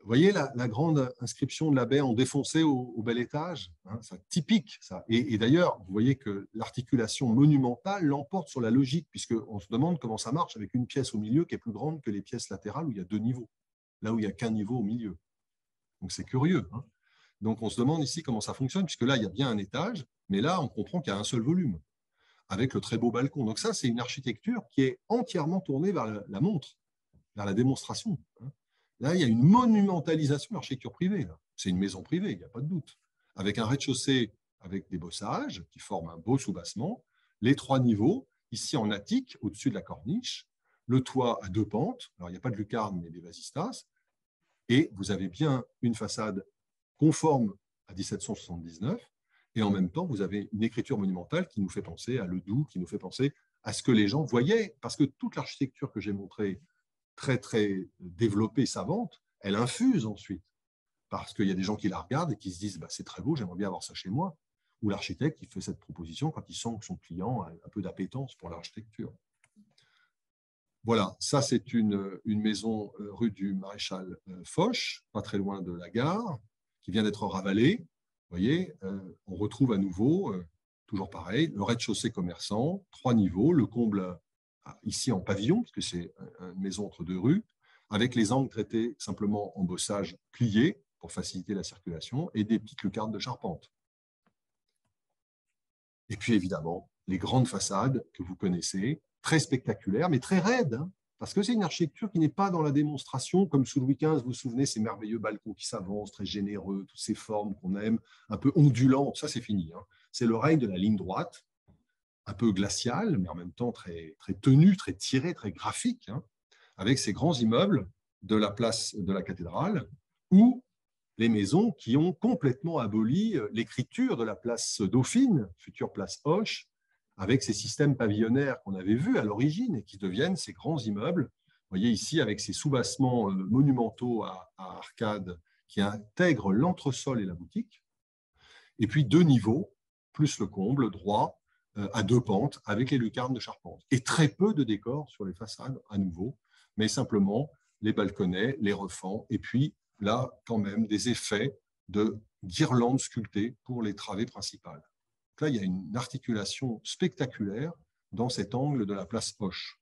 Vous voyez la grande inscription de la baie en défoncé au bel étage, c'est typique ça. Et d'ailleurs, vous voyez que l'articulation monumentale l'emporte sur la logique, puisqu'on se demande comment ça marche avec une pièce au milieu qui est plus grande que les pièces latérales où il y a 2 niveaux, là où il n'y a qu'un niveau au milieu. Donc c'est curieux. Donc, on se demande ici comment ça fonctionne, puisque là, il y a bien un étage, mais là, on comprend qu'il y a un seul volume, avec le très beau balcon. Donc ça, c'est une architecture qui est entièrement tournée vers la montre, vers la démonstration. Là, il y a une monumentalisation de l'architecture privée. C'est une maison privée, il n'y a pas de doute, avec un rez-de-chaussée avec des bossages qui forment un beau soubassement, les 3 niveaux, ici en attique, au-dessus de la corniche, le toit à 2 pentes, alors il n'y a pas de lucarne, mais des vasistas, et vous avez bien une façade conforme à 1779, et en même temps, vous avez une écriture monumentale qui nous fait penser à Ledoux, qui nous fait penser à ce que les gens voyaient, parce que toute l'architecture que j'ai montrée, très, très développée, savante, elle infuse ensuite, parce qu'il y a des gens qui la regardent et qui se disent bah, « c'est très beau, j'aimerais bien avoir ça chez moi », ou l'architecte qui fait cette proposition quand il sent que son client a un peu d'appétence pour l'architecture. Voilà, ça c'est une maison rue du Maréchal Foch, pas très loin de la gare, qui vient d'être ravalée. Vous voyez, on retrouve à nouveau, toujours pareil, le rez-de-chaussée commerçant, 3 niveaux, le comble ici en pavillon, parce que c'est une maison entre 2 rues, avec les angles traités simplement en bossage plié pour faciliter la circulation et des petites lucarnes de charpente. Et puis évidemment, les grandes façades que vous connaissez, très spectaculaires, mais très raides, hein, parce que c'est une architecture qui n'est pas dans la démonstration, comme sous Louis XV, vous vous souvenez, ces merveilleux balcons qui s'avancent, très généreux, toutes ces formes qu'on aime, un peu ondulantes, ça c'est fini. Hein. C'est le règne de la ligne droite, un peu glaciale, mais en même temps très, très tenue, très tirée, très graphique, hein, avec ces grands immeubles de la place de la cathédrale, où les maisons qui ont complètement aboli l'écriture de la place Dauphine, future place Hoche, avec ces systèmes pavillonnaires qu'on avait vus à l'origine et qui deviennent ces grands immeubles. Vous voyez ici avec ces soubassements monumentaux à arcades qui intègrent l'entresol et la boutique. Et puis 2 niveaux, plus le comble droit, à 2 pentes, avec les lucarnes de charpente. Et très peu de décors sur les façades, à nouveau, mais simplement les balconnets, les refends, et puis là, quand même, des effets de guirlandes sculptées pour les travées principales. Donc là, il y a une articulation spectaculaire dans cet angle de la place Hoche.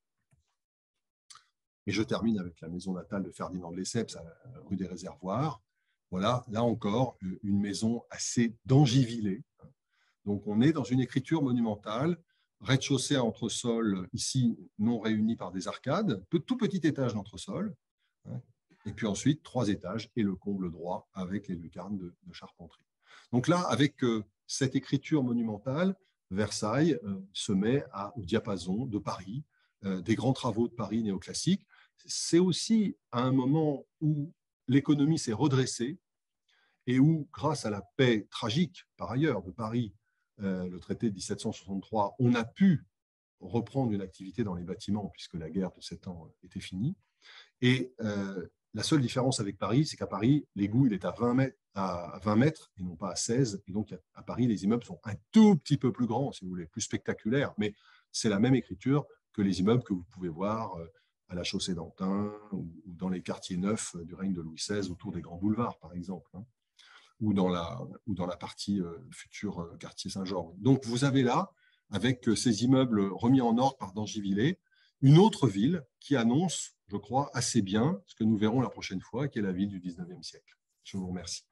Et je termine avec la maison natale de Ferdinand de Lesseps, à la rue des Réservoirs. Voilà, là encore, une maison assez d'Angivillé. Donc, on est dans une écriture monumentale, rez-de-chaussée à entresol, ici non réuni par des arcades, tout petit étage d'entresol, et puis ensuite 3 étages et le comble droit avec les lucarnes de charpenterie. Donc là, avec cette écriture monumentale, Versailles se met au diapason de Paris, des grands travaux de Paris néoclassiques. C'est aussi à un moment où l'économie s'est redressée et où, grâce à la paix tragique, par ailleurs, de Paris, le traité de 1763, on a pu reprendre une activité dans les bâtiments puisque la guerre de 7 ans était finie. Et la seule différence avec Paris, c'est qu'à Paris, l'égout il est à 20 mètres et non pas à 16. Et donc, à Paris, les immeubles sont un tout petit peu plus grands, si vous voulez, plus spectaculaires. Mais c'est la même écriture que les immeubles que vous pouvez voir à la chaussée d'Antin ou dans les quartiers neufs du règne de Louis XVI, autour des grands boulevards, par exemple, hein, ou dans la partie future quartier Saint-Georges. Donc, vous avez là, avec ces immeubles remis en ordre par Dangivillé, une autre ville qui annonce, je crois, assez bien ce que nous verrons la prochaine fois, qui est la ville du 19e siècle. Je vous remercie.